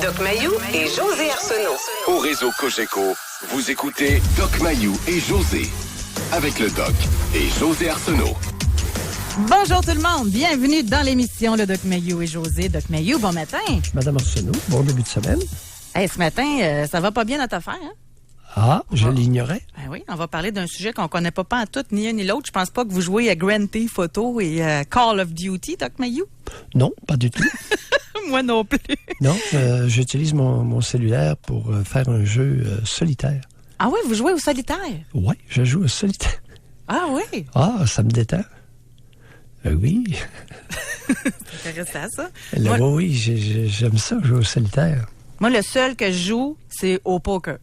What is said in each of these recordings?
Doc Mayou et José Arsenault. Au réseau Cogeco, vous écoutez Doc Mayou et José. Avec le Doc et José Arsenault. Bonjour tout le monde, bienvenue dans l'émission Le Doc Mayou et José. Doc Mayou, bon matin. Madame Arsenault, bon début de semaine. Hey, ce matin, ça va pas bien notre affaire, hein? Ah, je l'ignorais. Ben oui, on va parler d'un sujet qu'on connaît pas en tout, ni un ni l'autre. Je pense pas que vous jouez à Grand Theft Auto et Call of Duty, Doc Mayou. Non, pas du tout. Moi non plus. Non, j'utilise mon cellulaire pour faire un jeu solitaire. Ah oui, vous jouez au solitaire? Oui, je joue au solitaire. Ah oui? Ah, ça me détend. Oui. C'est intéressant, ça. Là, Moi, oui, j'aime ça, jouer au solitaire. moi, le seul que je joue, c'est au poker.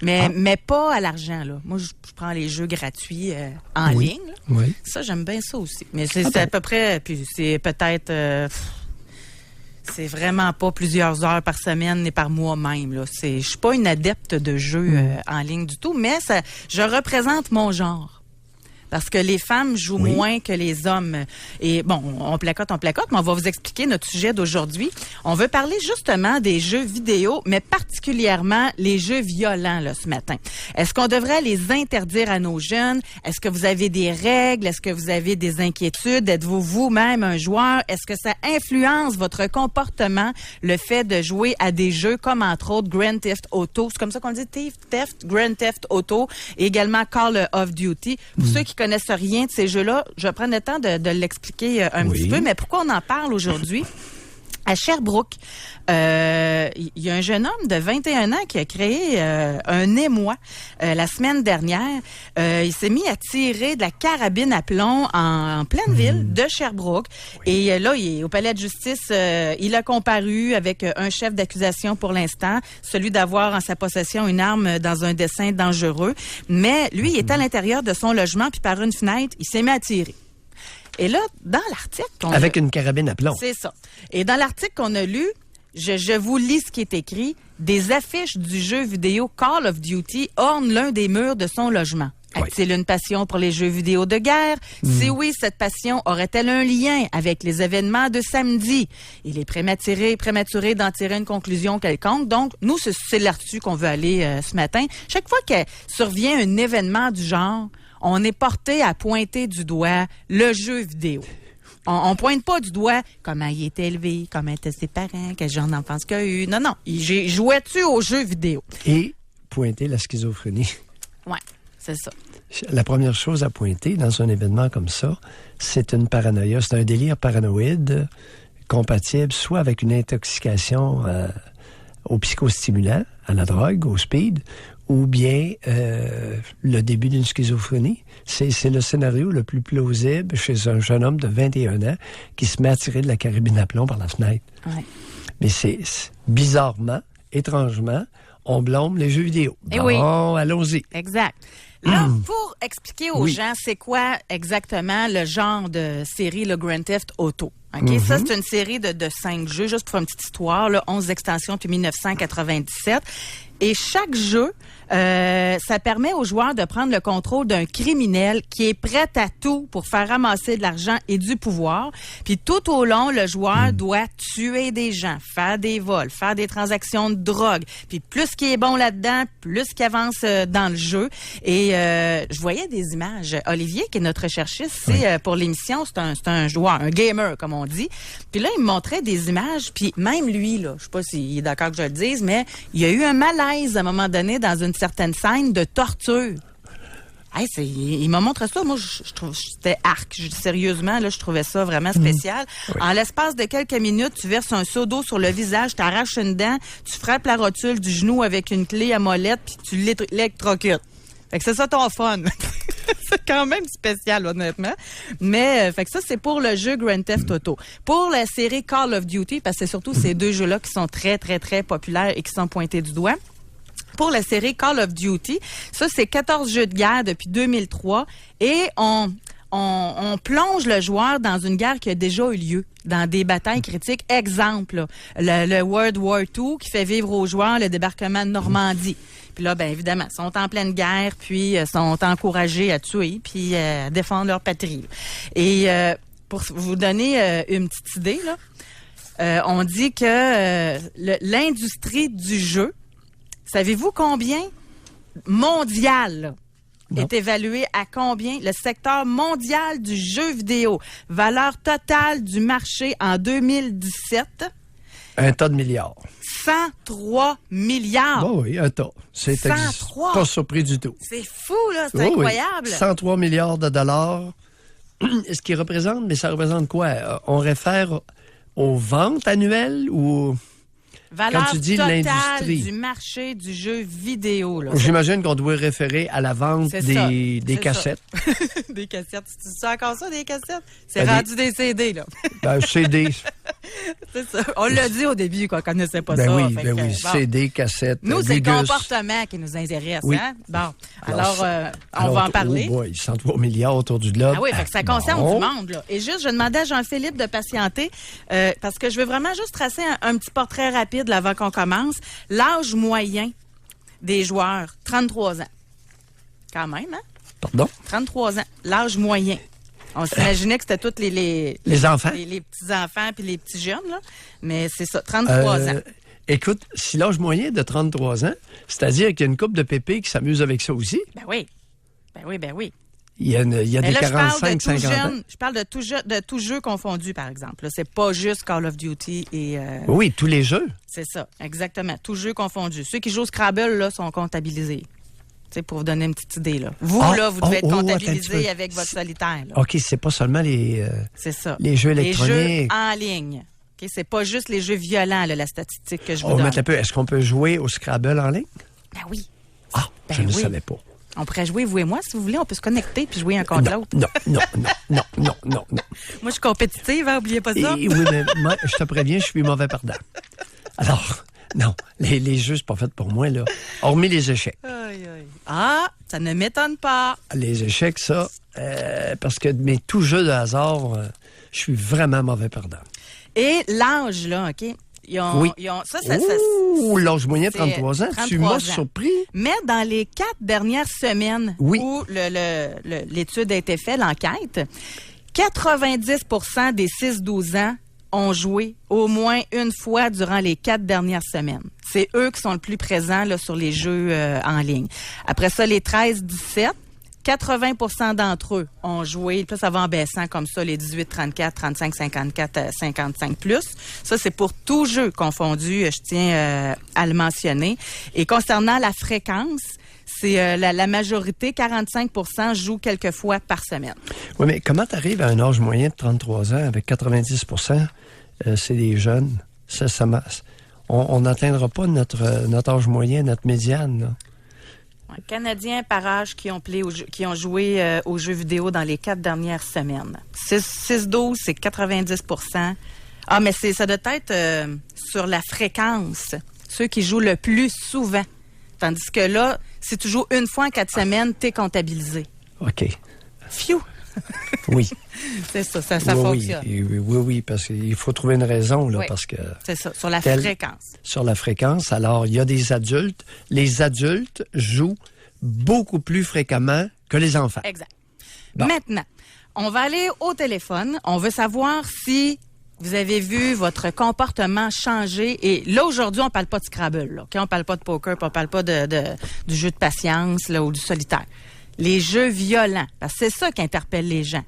Mais pas à l'argent, là. Moi, je prends les jeux gratuits en Oui. ligne. Là. Oui. Ça, j'aime bien ça aussi. Mais c'est Ah ben. à peu près, puis c'est peut-être... c'est vraiment pas plusieurs heures par semaine ni par mois même. Là. Je suis pas une adepte de jeux en ligne du tout, mais je représente mon genre. Parce que les femmes jouent Oui. moins que les hommes. Et bon, on placote, mais on va vous expliquer notre sujet d'aujourd'hui. On veut parler justement des jeux vidéo, mais particulièrement les jeux violents là, ce matin. Est-ce qu'on devrait les interdire à nos jeunes? Est-ce que vous avez des règles? Est-ce que vous avez des inquiétudes? Êtes-vous vous-même un joueur? Est-ce que ça influence votre comportement, le fait de jouer à des jeux comme entre autres Grand Theft Auto? C'est comme ça qu'on dit, Grand Theft Auto, et également Call of Duty. Pour ceux qui connaissent rien de ces jeux-là, je vais prendre le temps de l'expliquer un Oui. petit peu. Mais pourquoi on en parle aujourd'hui? À Sherbrooke, il y a un jeune homme de 21 ans qui a créé un émoi la semaine dernière. Il s'est mis à tirer de la carabine à plomb en pleine ville de Sherbrooke. Oui. Et là, il est au palais de justice. Il a comparu avec un chef d'accusation pour l'instant, celui d'avoir en sa possession une arme dans un dessin dangereux. Mais lui, il est à l'intérieur de son logement, puis par une fenêtre, il s'est mis à tirer. Et là, dans l'article... Avec une carabine à plomb. C'est ça. Et dans l'article qu'on a lu, je vous lis ce qui est écrit. Des affiches du jeu vidéo Call of Duty ornent l'un des murs de son logement. Oui. A-t-il une passion pour les jeux vidéo de guerre? Si oui, cette passion aurait-elle un lien avec les événements de samedi? Il est prématuré d'en tirer une conclusion quelconque. Donc, nous, c'est là-dessus qu'on veut aller ce matin. Chaque fois que survient un événement du genre, on est porté à pointer du doigt le jeu vidéo. On pointe pas du doigt comment il est élevé, comment étaient ses parents, quel genre d'enfance qu'il a eu. Non. Jouais-tu aux jeux vidéo? Et pointer la schizophrénie. Oui, c'est ça. La première chose à pointer dans un événement comme ça, c'est une paranoïa. C'est un délire paranoïde compatible soit avec une intoxication aux psychostimulants, à la drogue, au speed, ou bien le début d'une schizophrénie. C'est le scénario le plus plausible chez un jeune homme de 21 ans qui se met à tirer de la carabine à plomb par la fenêtre. Ouais. Mais c'est bizarrement, étrangement, on blâme les jeux vidéo. Eh bon, oui. allons-y. Exact. Là, pour expliquer aux Oui. gens c'est quoi exactement le genre de série, le Grand Theft Auto. OK? Ça, c'est une série de 5 jeux, juste pour faire une petite histoire, là, 11 extensions depuis 1997. Et chaque jeu, ça permet aux joueurs de prendre le contrôle d'un criminel qui est prêt à tout pour faire ramasser de l'argent et du pouvoir. Puis tout au long, le joueur doit tuer des gens, faire des vols, faire des transactions de drogue. Puis plus qu'il est bon là-dedans, plus qu'il avance dans le jeu. Et je voyais des images. Olivier, qui est notre recherchiste, c'est pour l'émission, c'est un joueur, un gamer, comme on dit. Puis là, il me montrait des images. Puis même lui, là, je sais pas s'il est d'accord que je le dise, mais il y a eu un malaise à un moment donné dans une certaine scène de torture. Hey, il m'a montré ça. Moi, je trouve c'était arc. Sérieusement, là, je trouvais ça vraiment spécial. Oui. En l'espace de quelques minutes, tu verses un seau d'eau sur le visage, tu arraches une dent, tu frappes la rotule du genou avec une clé à molette, puis tu l'électrocutes. Fait que c'est ça ton fun. C'est quand même spécial, honnêtement. Mais, fait que ça, c'est pour le jeu Grand Theft Auto. Pour la série Call of Duty, parce que c'est surtout ces deux jeux-là qui sont très, très, très populaires et qui sont pointés du doigt. Pour la série Call of Duty, ça, c'est 14 jeux de guerre depuis 2003 et on plonge le joueur dans une guerre qui a déjà eu lieu, dans des batailles critiques. Exemple, là, le World War II qui fait vivre aux joueurs le débarquement de Normandie. Puis là, bien évidemment, ils sont en pleine guerre, puis sont encouragés à tuer, puis à défendre leur patrie. Et pour vous donner une petite idée, là, On dit que l'industrie du jeu, savez-vous combien mondial là, est évalué à combien? Le secteur mondial du jeu vidéo, valeur totale du marché en 2017? Un tas de milliards. 103 milliards. Oh oui, un tas. C'est 103. Pas surpris du tout. C'est fou, là. C'est incroyable. Oui. 103 milliards de dollars. Ce qui représente, mais ça représente quoi? On réfère aux ventes annuelles ou... Valeur quand tu dis totale l'industrie du marché du jeu vidéo. Là. J'imagine qu'on doit référer à la vente des cassettes. Des cassettes. Tu sais encore ça, des cassettes? C'est rendu des CD, là. CD. C'est ça. On l'a dit au début qu'on connaissait pas ça. Oui, bon. CD, cassettes, nous, c'est le comportement qui nous intéresse. Oui. Hein? Bon, alors on va en parler. Oh boy, 103 milliards autour du globe. Ah oui, fait que ça concerne du monde. Là. Et juste, je demandais à Jean-Philippe de patienter parce que je veux vraiment juste tracer un petit portrait rapide là, avant qu'on commence. L'âge moyen des joueurs, 33 ans. Quand même, hein? Pardon? 33 ans. L'âge moyen. On s'imaginait que c'était tous les enfants. Les petits-enfants puis les petits jeunes, là. Mais c'est ça, 33 ans. Écoute, si l'âge moyen est de 33 ans, c'est-à-dire qu'il y a une couple de pépés qui s'amusent avec ça aussi. Ben oui. Il y a des 45-50 ans. Je parle de tout jeu confondu, par exemple. Là, c'est pas juste Call of Duty et... Oui, tous les jeux. C'est ça, exactement. Tout jeu confondu. Ceux qui jouent au Scrabble, là, sont comptabilisés. Tu sais, pour vous donner une petite idée, là. Vous, là, vous devez être comptabilisé avec votre solitaire. Là. OK, c'est pas seulement c'est ça. Les jeux électroniques. Les jeux en ligne. Okay, c'est pas juste les jeux violents, là, la statistique que je vous donne. Un peu. Est-ce qu'on peut jouer au Scrabble en ligne? Ben oui. Je ne savais pas. On pourrait jouer, vous et moi, si vous voulez. On peut se connecter puis jouer un contre l'autre. Non. Moi, je suis compétitive, hein, oubliez pas ça. Oui, mais moi, je te préviens, je suis mauvais perdant. Alors, non, les jeux, c'est pas fait pour moi, là. Hormis les échecs. Ah, ça ne m'étonne pas. Les échecs, ça, parce que tout jeu de hasard, je suis vraiment mauvais perdant. Et l'âge, là, OK? L'âge moyen, 33 ans. Tu m'as surpris. Mais dans les 4 dernières semaines où l'étude a été faite, l'enquête, 90% des 6-12 ans ont joué au moins une fois durant les 4 dernières semaines. C'est eux qui sont le plus présents là, sur les jeux en ligne. Après ça, les 13-17, 80% d'entre eux ont joué, puis ça va en baissant comme ça, les 18-34, 35-54, 55+. Ça, c'est pour tout jeu confondu, je tiens à le mentionner. Et concernant la fréquence, c'est la majorité, 45% jouent quelques fois par semaine. Oui, mais comment tu arrives à un âge moyen de 33 ans avec 90%, c'est des jeunes? On n'atteindra pas notre âge moyen, notre médiane, là. Canadiens par âge qui ont joué aux jeux vidéo dans les 4 dernières semaines. 6-12, c'est 90%. Ah, mais ça doit être sur la fréquence. Ceux qui jouent le plus souvent. Tandis que là, si tu joues une fois en 4 semaines, t'es comptabilisé. OK. Phew! Oui. C'est ça fonctionne. Oui, parce qu'il faut trouver une raison, là, parce que... C'est ça, sur la fréquence. Sur la fréquence. Alors, il y a des adultes. Les adultes jouent beaucoup plus fréquemment que les enfants. Exact. Bon. Maintenant, on va aller au téléphone. On veut savoir si vous avez vu votre comportement changer. Et là, aujourd'hui, on parle pas de Scrabble, là. Okay? On parle pas de poker, on parle pas du jeu de patience là, ou du solitaire. Les jeux violents, parce que c'est ça qui interpelle les gens.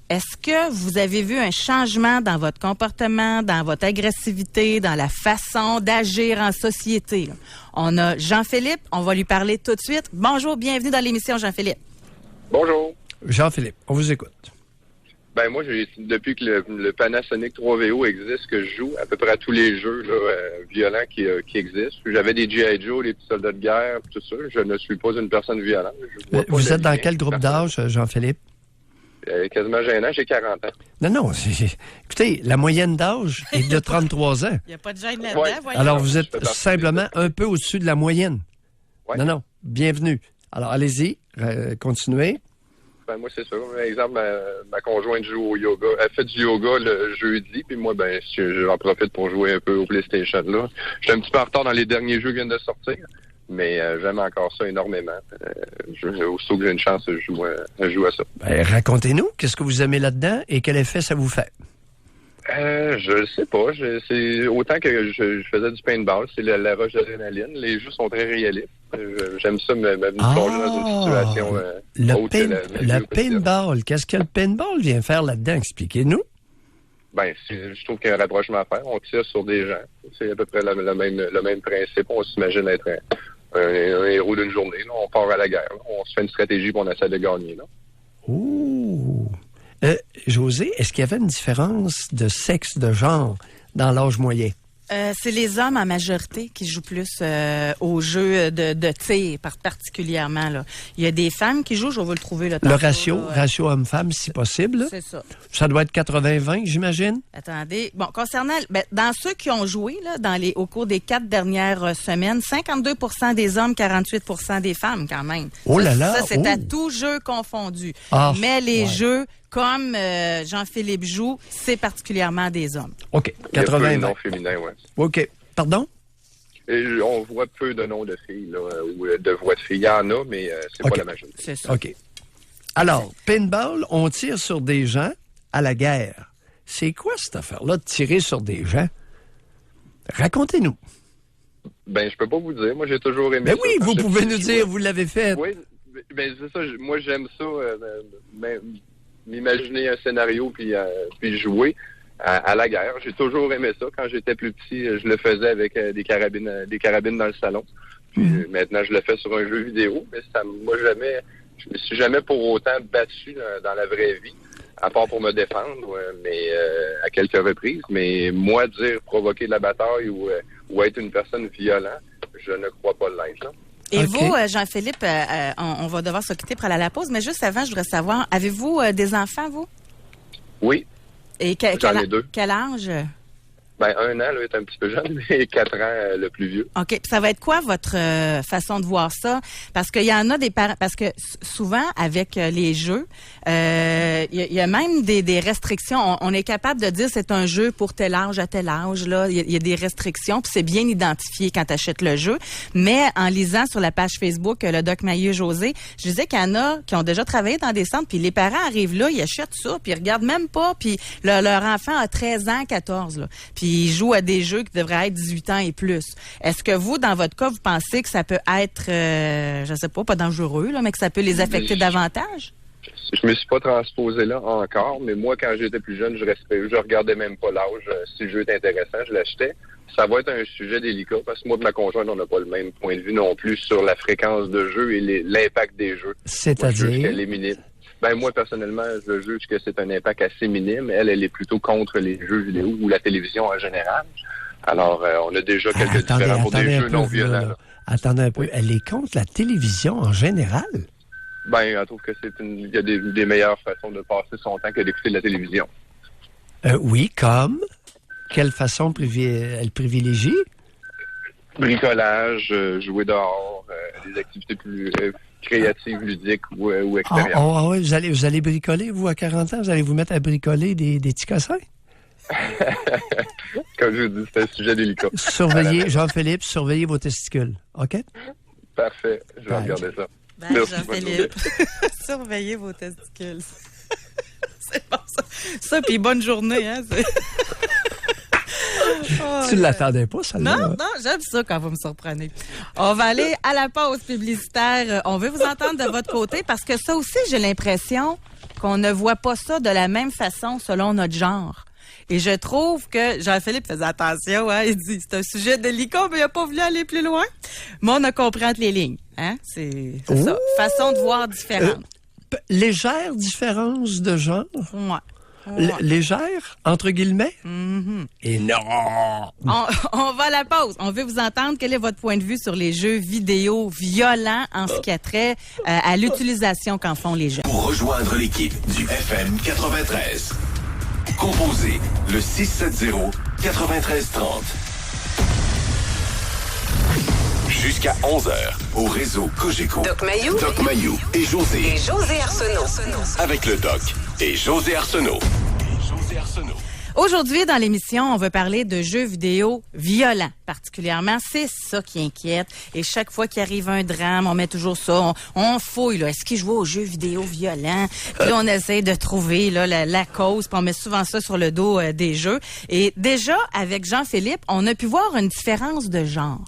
Est-ce que vous avez vu un changement dans votre comportement, dans votre agressivité, dans la façon d'agir en société? Là? On a Jean-Philippe, on va lui parler tout de suite. Bonjour, bienvenue dans l'émission, Jean-Philippe. Bonjour. Jean-Philippe, on vous écoute. Ben moi, depuis que le Panasonic 3VO existe, que je joue à peu près à tous les jeux là, violents qui existent. J'avais des G.I. Joe, les petits soldats de guerre, tout ça. Je ne suis pas une personne violente. Vous êtes dans quel groupe d'âge, Jean-Philippe? Quasiment gênant, j'ai 40 ans. Non, écoutez, la moyenne d'âge est de 33 ans. Il n'y a pas de gêne là-dedans, voyons. Alors, vous êtes simplement un peu au-dessus de la moyenne. Ouais. Non, bienvenue. Alors, allez-y, continuez. Ben, moi, c'est ça. Par exemple, ma conjointe joue au yoga. Elle fait du yoga le jeudi, puis moi, j'en profite pour jouer un peu au PlayStation, là. Je suis un petit peu en retard dans les derniers jeux qui viennent de sortir, mais j'aime encore ça énormément. Aussitôt que j'ai une chance, je joue à ça. Ben, racontez-nous, qu'est-ce que vous aimez là-dedans et quel effet ça vous fait? Je sais pas. C'est autant que je faisais du paintball, c'est la roche d'adrénaline. Les jeux sont très réalistes. J'aime ça me plonger dans une situation autre que le paintball. Qu'est-ce que le paintball vient faire là-dedans? Expliquez-nous. Ben, je trouve qu'il y a un rapprochement à faire. On tire sur des gens. C'est à peu près le même principe. On s'imagine être un héros d'une journée. Là. On part à la guerre. Là. On se fait une stratégie et on essaie de gagner. Là. Ouh! José, est-ce qu'il y avait une différence de sexe, de genre dans l'âge moyen? C'est les hommes en majorité qui jouent plus aux jeux de tir, particulièrement. Là. Il y a des femmes qui jouent, je vais vous le trouver. Là, le ratio homme-femme, si possible. C'est ça. Ça doit être 80-20, j'imagine? Attendez. Bon, concernant... dans ceux qui ont joué là, au cours des 4 dernières semaines, 52 des hommes, 48 des femmes quand même. Oh là là! Ça, c'est à tout jeu confondu. Mais les jeux... Comme Jean-Philippe joue, c'est particulièrement des hommes. OK. 80 noms féminins, oui. OK. Pardon? Et on voit peu de noms de filles, là, ou de voix de filles. Il y en a, mais c'est pas la majorité. C'est ça. OK. Alors, paintball, on tire sur des gens à la guerre. C'est quoi cette affaire-là de tirer sur des gens? Racontez-nous. Ben, je peux pas vous dire. Moi, j'ai toujours aimé ça. Mais oui, vous pouvez nous dire, vous l'avez fait. Oui, ben c'est ça. Moi, j'aime ça. M'imaginer un scénario puis jouer à la guerre. J'ai toujours aimé ça. Quand j'étais plus petit, je le faisais avec des carabines dans le salon. Puis maintenant, je le fais sur un jeu vidéo. Mais je me suis jamais pour autant battu dans la vraie vie, à part pour me défendre, mais à quelques reprises. Mais moi, provoquer de la bataille ou être une personne violente, je ne crois pas l'être, là. Et vous, Jean-Philippe, on va devoir se quitter pour aller à la pause, mais juste avant, je voudrais savoir, avez-vous des enfants, vous? Oui. Et j'en ai 2. Quel âge? Ben, 1 an, là, est un petit peu jeune, mais 4 ans, le plus vieux. OK. Puis ça va être quoi votre façon de voir ça? Parce qu'il y en a des parents... Parce que souvent, avec les jeux, il y a même des restrictions. On est capable de dire c'est un jeu pour tel âge à tel âge. Là, il y a des restrictions, puis c'est bien identifié quand tu achètes le jeu. Mais en lisant sur la page Facebook, le Doc Maillot José, je disais qu'il y en a qui ont déjà travaillé dans des centres, puis les parents arrivent là, ils achètent ça, puis ils regardent même pas, puis leur enfant a 13 ans, 14, là. Puis ils jouent à des jeux qui devraient être 18 ans et plus. Est-ce que vous, dans votre cas, vous pensez que ça peut être, je sais pas dangereux, là, mais que ça peut les affecter davantage? Je me suis pas transposé là encore, mais moi, quand j'étais plus jeune, je regardais même pas l'âge. Si le jeu était intéressant, je l'achetais. Ça va être un sujet délicat, parce que moi et ma conjointe, on n'a pas le même point de vue non plus sur la fréquence de jeu et l'impact des jeux. C'est-à-dire? Moi, je juge qu'elle est minime. Ben, moi, personnellement, je juge que c'est un impact assez minime. Elle est plutôt contre les jeux vidéo ou la télévision en général. Alors, on a déjà quelques différences pour des jeux non violents. Attendez un peu. Elle est contre la télévision en général? Ben, elle trouve que il y a des meilleures façons de passer son temps que d'écouter la télévision. Oui, comme? Quelle façon elle privilégie? Bricolage, jouer dehors, des activités plus créatives, ludiques ou extérieures. Oui, vous allez bricoler, vous, à 40 ans? Vous allez vous mettre à bricoler des petits cossins? Comme je vous dis, c'est un sujet délicat. Surveillez, Jean-Philippe, surveillez vos testicules, OK? Parfait, je vais regarder ça. Merci, Jean-Philippe. Surveillez vos testicules. C'est bon, ça. Ça, puis bonne journée, hein? Tu ne l'attendais pas, ça? Non, j'aime ça quand vous me surprenez. On va aller à la pause publicitaire. On veut vous entendre de votre côté parce que ça aussi, j'ai l'impression qu'on ne voit pas ça de la même façon selon notre genre. Et je trouve que Jean-Philippe faisait attention, hein, il dit c'est un sujet délicat, mais il n'a pas voulu aller plus loin. Mais on a compris entre les lignes. Hein? C'est ça. Façon de voir différente. Légère différence de genre? Ouais. Légère, entre guillemets? Mm-hmm. Et non! On va à la pause. On veut vous entendre. Quel est votre point de vue sur les jeux vidéo violents en ce qui a trait à l'utilisation qu'en font les jeunes? Pour rejoindre l'équipe du FM 93, composez le 670-9330. Jusqu'à 11h, au réseau Cogeco. Doc Mayou et José. Et José Arsenault. Avec le Doc et José Arsenault. Aujourd'hui, dans l'émission, on veut parler de jeux vidéo violents. particulièrement, c'est ça qui inquiète. Et chaque fois qu'il arrive un drame, on met toujours ça, on fouille, là. Est-ce qu'il joue aux jeux vidéo violents? Puis là, on essaie de trouver là, la cause, puis on met souvent ça sur le dos des jeux. Et déjà, avec Jean-Philippe, on a pu voir une différence de genre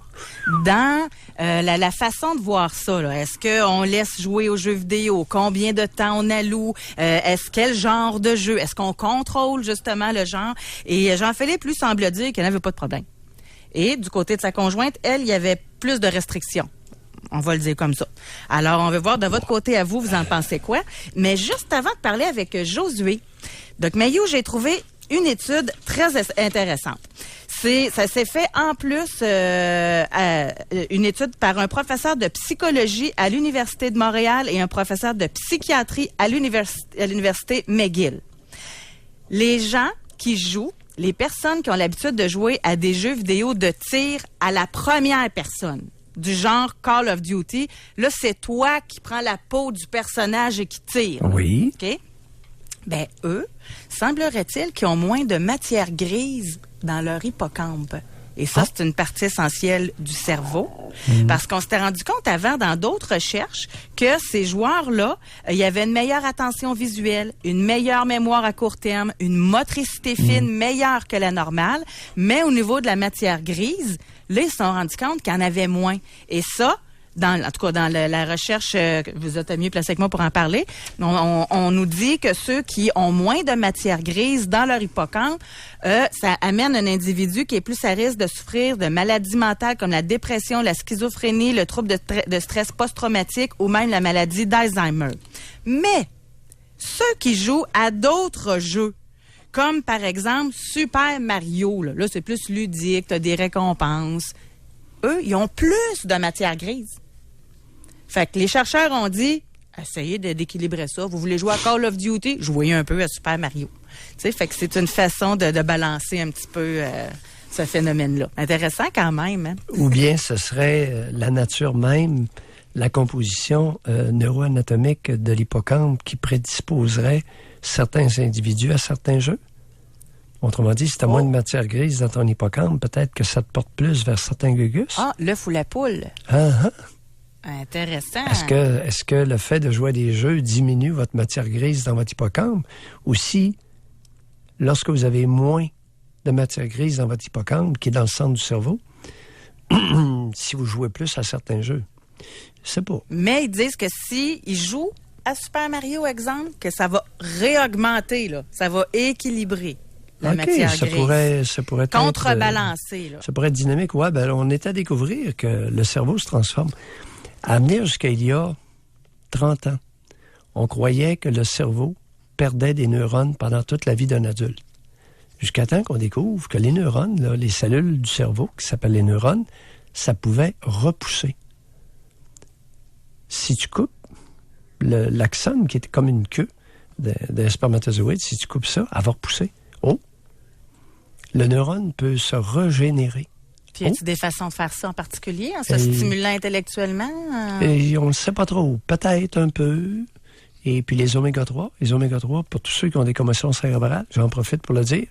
dans la façon de voir ça. Là. Est-ce qu'on laisse jouer aux jeux vidéo? Combien de temps on alloue? Est-ce quel genre de jeu? Est-ce qu'on contrôle justement le genre? Et Jean-Philippe, lui, semble dire qu'il n'avait pas de problème. Et du côté de sa conjointe, elle, il y avait plus de restrictions. On va le dire comme ça. Alors, on veut voir de votre côté à vous, vous en pensez quoi? Mais juste avant de parler avec Josué, Doc Mayou, j'ai trouvé une étude très intéressante. Ça s'est fait en plus une étude par un professeur de psychologie à l'Université de Montréal et un professeur de psychiatrie à l'Université McGill. Les gens qui jouent, les personnes qui ont l'habitude de jouer à des jeux vidéo de tir à la première personne, du genre Call of Duty, là, c'est toi qui prends la peau du personnage et qui tire. Oui. OK? Ben, eux, semblerait-il qu'ils ont moins de matière grise dans leur hippocampe. Et ça, c'est une partie essentielle du cerveau. Parce qu'on s'était rendu compte avant, dans d'autres recherches, que ces joueurs-là, il y avait une meilleure attention visuelle, une meilleure mémoire à court terme, une motricité fine meilleure que la normale. Mais au niveau de la matière grise, là, ils se sont rendus compte qu'il y en avait moins. Et ça, en tout cas, dans la recherche, vous êtes mieux placé que moi pour en parler, on nous dit que ceux qui ont moins de matière grise dans leur hippocampe, ça amène un individu qui est plus à risque de souffrir de maladies mentales comme la dépression, la schizophrénie, le trouble de stress post-traumatique ou même la maladie d'Alzheimer. Mais ceux qui jouent à d'autres jeux, comme par exemple Super Mario, là c'est plus ludique, t'as des récompenses, eux, ils ont plus de matière grise. Fait que les chercheurs ont dit, essayez d'équilibrer ça. Vous voulez jouer à Call of Duty? Jouez un peu à Super Mario. Tu sais, fait que c'est une façon de balancer un petit peu ce phénomène-là. Intéressant quand même. Hein? Ou bien ce serait la nature même, la composition neuroanatomique de l'hippocampe qui prédisposerait certains individus à certains jeux. Autrement dit, si tu as moins de matière grise dans ton hippocampe, peut-être que ça te porte plus vers certains gugus. Ah, l'œuf ou la poule. Intéressant. Est-ce que le fait de jouer à des jeux diminue votre matière grise dans votre hippocampe? Ou si, lorsque vous avez moins de matière grise dans votre hippocampe, qui est dans le centre du cerveau, si vous jouez plus à certains jeux? Je sais pas. Mais ils disent que si ils jouent à Super Mario, exemple, que ça va réaugmenter, là. Ça va équilibrer la matière grise. Ça pourrait contrebalancer, là. Ça pourrait être dynamique. Ouais, ben on est à découvrir que le cerveau se transforme. À venir jusqu'à il y a 30 ans, on croyait que le cerveau perdait des neurones pendant toute la vie d'un adulte. Jusqu'à temps qu'on découvre que les neurones, là, les cellules du cerveau, qui s'appellent les neurones, ça pouvait repousser. Si tu coupes l'axone, qui est comme une queue d'un spermatozoïde, si tu coupes ça, elle va repousser. Oh! Le neurone peut se régénérer. Puis, y a-t-il des façons de faire ça en particulier, en se stimulant intellectuellement? Et on ne sait pas trop. Peut-être un peu. Et puis les oméga-3. Les oméga-3, pour tous ceux qui ont des commotions cérébrales, j'en profite pour le dire.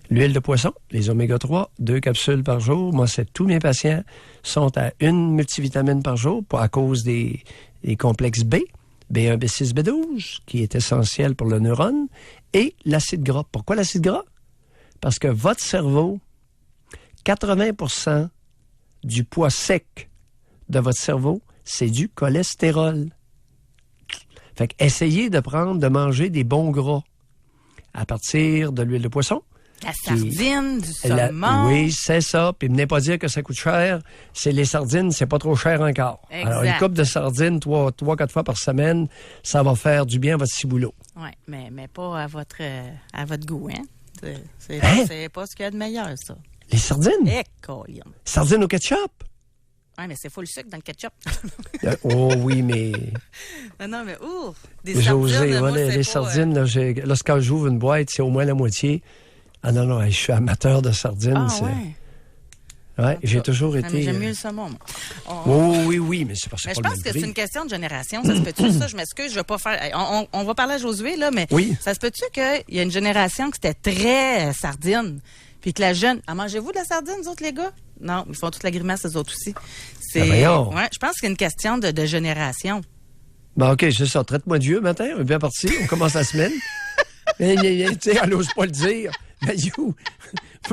L'huile de poisson, les oméga-3, 2 capsules par jour. Moi, tous mes patients sont à 1 multivitamine par jour à cause des complexes B, B1, B6, B12, qui est essentiel pour le neurone, et l'acide gras. Pourquoi l'acide gras? Parce que votre cerveau, 80% du poids sec de votre cerveau, c'est du cholestérol. Fait que essayez de manger des bons gras à partir de l'huile de poisson. La sardine, du saumon. Oui, c'est ça. Puis venez pas dire que ça coûte cher. C'est les sardines, c'est pas trop cher encore. Exact. Alors, une coupe de sardines 3-4 fois par semaine, ça va faire du bien à votre ciboulot. Oui, mais pas à votre goût, hein? C'est pas ce qu'il y a de meilleur, ça. Les sardines? Colin. Sardines au ketchup? Oui, mais c'est full sucre dans le ketchup. Oh oui, mais... Non, mais ouf! Des José, sardines, moi, les sardines, là, lorsque j'ouvre une boîte, c'est au moins la moitié. Ah non, je suis amateur de sardines. Ouais, j'ai toujours été... J'aime mieux le saumon, moi. Oui, mais c'est parce que je pense que c'est une question de génération. Ça se peut-tu, ça? Je m'excuse, je vais pas faire... On va parler à Josué, là, mais ça se peut-tu qu'il y a une génération qui était très sardine, puis que la jeune... mangez-vous de la sardine, vous autres, les gars? Non, ils font toute la grimace, eux autres aussi. Ben voyons. Ouais, je pense que c'est une question de génération. Bon, OK, c'est ça. Traite-moi de vieux matin. On est bien parti. On commence la semaine. Tu sais, elle n'ose pas le dire. Mais you,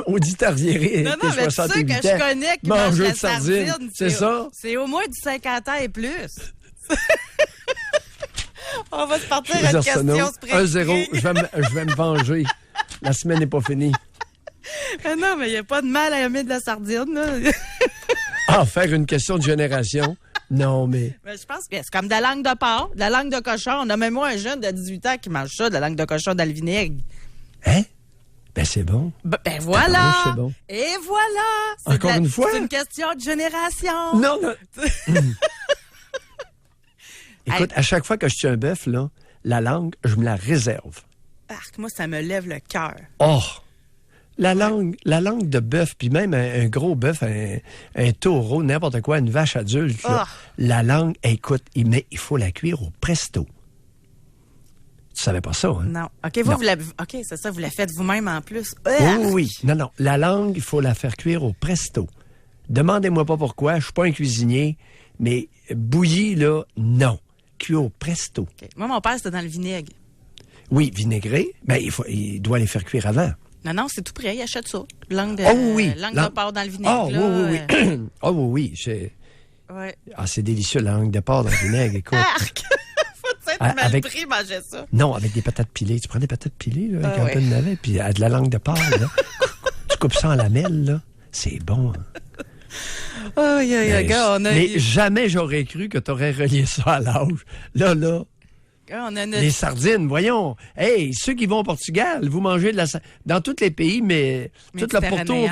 on dit t'arriéré. Non, mais ceux que je connais qui mangent la sardine, c'est ça? C'est au moins du 50 ans et plus. On va se partir Je à veux une dire, ça, non. question 1-0. Je vais me venger. La semaine n'est pas finie. Non, mais il n'y a pas de mal à aimer de la sardine. Là. Ah, faire une question de génération? Non, mais... Mais je pense que c'est comme de la langue de porc, de la langue de cochon. On a même moi un jeune de 18 ans qui mange ça, de la langue de cochon dans le vinaigre. Hein? Ben, c'est bon. Ben voilà! C'est bon. Et voilà! Encore une fois? C'est une question de génération. Non, non. Écoute, à chaque fois que je tue un bœuf, là, la langue, je me la réserve. Arc, moi, ça me lève le cœur. Oh! La langue de bœuf, puis même un gros bœuf, un taureau, n'importe quoi, une vache adulte, là, la langue, écoute, il faut la cuire au presto. Tu savais pas ça, hein? Non. OK, OK, c'est ça, vous la faites vous-même en plus. Oui. Non. La langue, il faut la faire cuire au presto. Demandez-moi pas pourquoi, je suis pas un cuisinier, mais bouillie, là, non. Cuire au presto. Okay. Moi, mon père, c'était dans le vinaigre. Oui, vinaigré, mais il doit les faire cuire avant. Non, c'est tout prêt, il achète ça. Langue de, langue de porc dans le vinaigre. Oui. Ouais. Ah, c'est délicieux, la langue de porc dans le vinaigre, écoute. Faut être mal pris, manger ça. Non, avec des patates pilées. Tu prends des patates pilées, là, avec un peu de navet, puis de la langue de porc, là. Tu coupes ça en lamelles, là. C'est bon. Hein. Mais jamais j'aurais cru que tu aurais relié ça à l'âge. Là. Les sardines, voyons. Hey, ceux qui vont au Portugal, vous mangez de la sardine. Dans tous les pays, mais tout le pourtour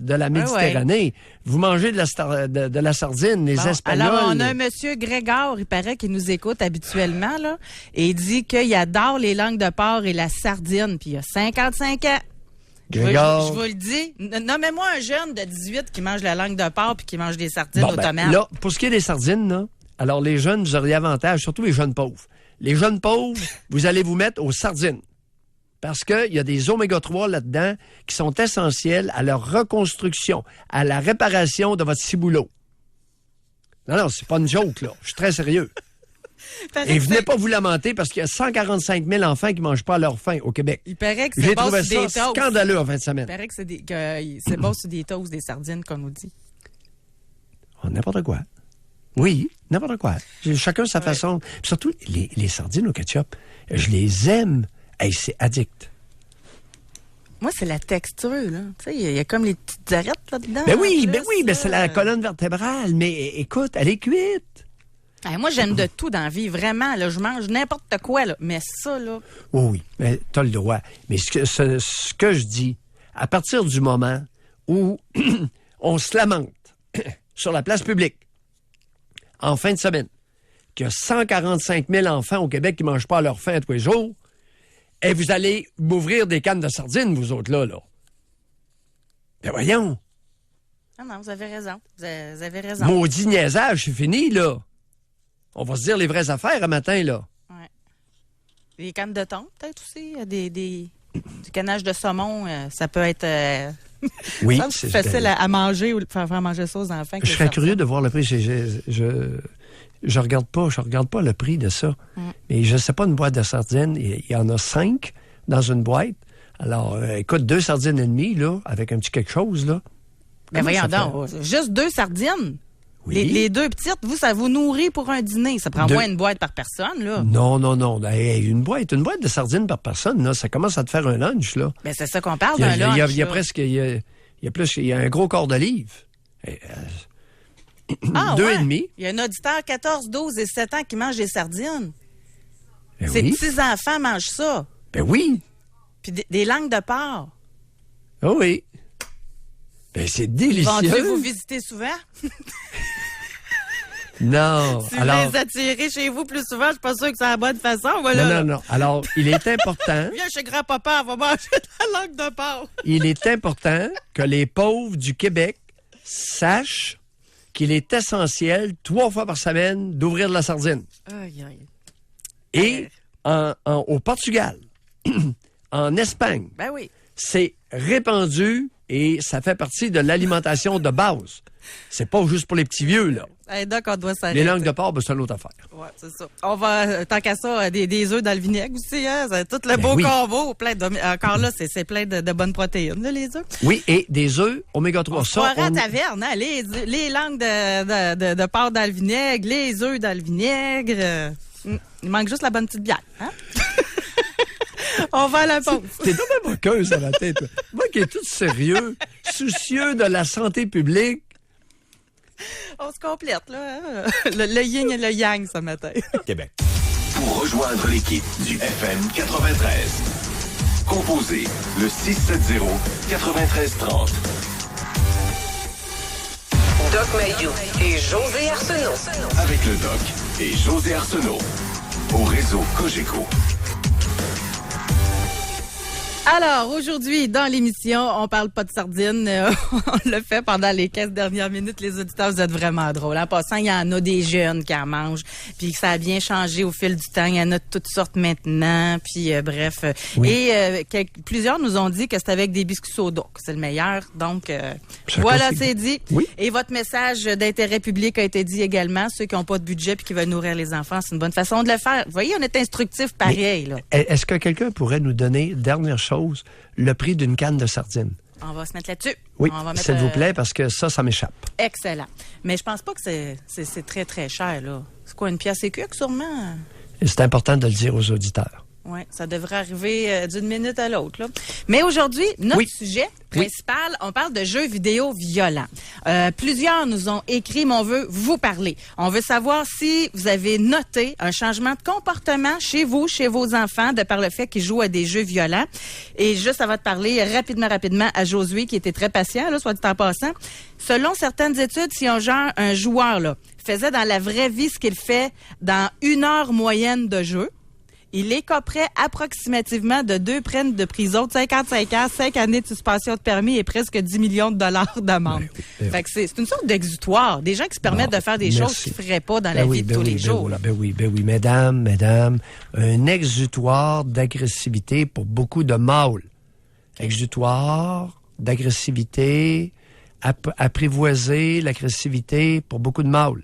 de la Méditerranée, vous mangez de la sardine, les Espagnols. Alors, on a un monsieur Grégor, il paraît qu'il nous écoute habituellement, là, et il dit qu'il adore les langues de porc et la sardine, puis il a 55 ans. Grégor. Je vous le dis. Nommez-moi un jeune de 18 qui mange la langue de porc puis qui mange des sardines aux tomates. Là, pour ce qui est des sardines, là, alors les jeunes, vous auriez avantage, surtout les jeunes pauvres. Les jeunes pauvres, vous allez vous mettre aux sardines. Parce qu'il y a des oméga-3 là-dedans qui sont essentiels à leur reconstruction, à la réparation de votre ciboulot. Non, c'est pas une joke, là. Je suis très sérieux. Et venez pas vous lamenter parce qu'il y a 145 000 enfants qui ne mangent pas à leur faim au Québec. Il paraît que c'est bon sur des toasts. Scandaleux en fin de semaine. Il paraît que c'est bon sur des toasts, des sardines, comme on dit. Oh, n'importe quoi. Oui, n'importe quoi. Chacun sa façon. Puis surtout, les sardines au ketchup, je les aime. Hey, c'est addict. Moi, c'est la texture, là. Tu sais, il y a comme les petites arêtes là-dedans. Ben oui, c'est la colonne vertébrale. Mais écoute, elle est cuite. Moi, j'aime de tout dans la vie, vraiment. Là, je mange n'importe quoi, là. Mais ça, là... Oui, mais t'as le droit. Mais ce que je dis, à partir du moment où on se lamente sur la place publique, en fin de semaine, qu'il y a 145 000 enfants au Québec qui ne mangent pas à leur faim tous les jours, et vous allez m'ouvrir des cannes de sardines, vous autres, là. Ben voyons. Non, vous avez raison. Vous avez raison. Maudit niaisage, c'est fini, là. On va se dire les vraies affaires un matin, là. Ouais. Des cannes de thon, peut-être aussi. Du canage de saumon, ça peut être... Oui, c'est facile à manger ou faire manger ça aux enfants. Je serais curieux de voir le prix. Je regarde pas le prix de ça. Mais je sais pas, une boîte de sardines, il y en a 5 dans une boîte. Alors, écoute, 2 sardines et demie, là, avec un petit quelque chose, là. Mais voyons donc, juste 2 sardines. Oui. Les 2 petites, ça vous nourrit pour un dîner. Ça prend moins une boîte par personne, là. Non. Hey, une boîte de sardines par personne, là, ça commence à te faire un lunch, là. Ben, c'est ça qu'on parle d'un lunch. Il y a presque, il y a un gros quart de livre. 2,5. Il y a un auditeur 14, 12 et 7 ans qui mange des sardines. Ben Ses petits-enfants mangent ça. Ben oui. Puis des langues de porc. Oh oui. Ben c'est délicieux. Vont-ils vous visiter souvent? Non. Si vous les attirez chez vous plus souvent, je suis pas sûr que c'est la bonne façon. Voilà. Non. Alors, il est important... Viens chez grand-papa, on va manger de la langue de porc. Il est important que les pauvres du Québec sachent qu'il est essentiel, 3 fois par semaine, d'ouvrir de la sardine. Et au Portugal, en Espagne, ben oui, c'est répandu Et ça fait partie de l'alimentation de base. C'est pas juste pour les petits vieux, là. Hey, Doc, on doit s'arrêter. Les langues de porc, ben, c'est une autre affaire. Ouais, c'est ça. On va, tant qu'à ça, des œufs dans le vinaigre aussi, hein. C'est tout le beau oui. combo. Encore là, c'est plein de bonnes protéines, là, les œufs. Oui, et des œufs oméga 3. On se croirait à taverne, hein. Les langues de porc dans le vinaigre, les œufs dans le vinaigre. Il manque juste la bonne petite bière, hein? On va à la pause. T'es donc même moqueuse à la tête. Moi qui est tout sérieux, soucieux de la santé publique. On se complète, là. Hein? Le yin et le yang ce matin. Québec. Pour rejoindre l'équipe du FM 93, composez le 670-9330. Doc Mayou et José Arsenault. Avec le Doc et José Arsenault. Au réseau Cogeco. Alors, aujourd'hui, dans l'émission, on parle pas de sardines. On le fait pendant les 15 dernières minutes. Les auditeurs, vous êtes vraiment drôles. En passant, il y en a des jeunes qui en mangent. Puis ça a bien changé au fil du temps. Il y en a de toutes sortes maintenant. Puis bref. Oui. Et plusieurs nous ont dit que c'était avec des biscuits soda que c'est le meilleur. Donc, voilà, c'est dit. Oui. Et votre message d'intérêt public a été dit également. Ceux qui n'ont pas de budget puis qui veulent nourrir les enfants, c'est une bonne façon de le faire. Vous voyez, on est instructif pareil, là. Est-ce que quelqu'un pourrait nous donner, dernière chose, le prix d'une canne de sardines? On va se mettre là-dessus. Oui, On va mettre, s'il vous plaît, parce que ça m'échappe. Excellent. Mais je pense pas que c'est très, très cher, là. C'est quoi, une pièce et quelques, sûrement? Et c'est important de le dire aux auditeurs. Oui, ça devrait arriver d'une minute à l'autre, là. Mais aujourd'hui, notre sujet principal, on parle de jeux vidéo violents. Plusieurs nous ont écrit, mais on veut vous parler. On veut savoir si vous avez noté un changement de comportement chez vous, chez vos enfants, de par le fait qu'ils jouent à des jeux violents. Et juste avant de parler rapidement à Josué, qui était très patient, là, soit dit en passant. Selon certaines études, si un joueur là, faisait dans la vraie vie ce qu'il fait dans 1 heure moyenne de jeu, il écoperait approximativement de 2 peines de prison de 55 ans, 5 années de suspension de permis et presque 10 millions de dollars d'amende. Fait que c'est une sorte d'exutoire. Des gens qui se permettent de faire des choses qu'ils ne feraient pas dans la vie de tous les jours. Ben oui. Mesdames, un exutoire d'agressivité pour beaucoup de mâles. Exutoire d'agressivité, apprivoiser l'agressivité pour beaucoup de mâles.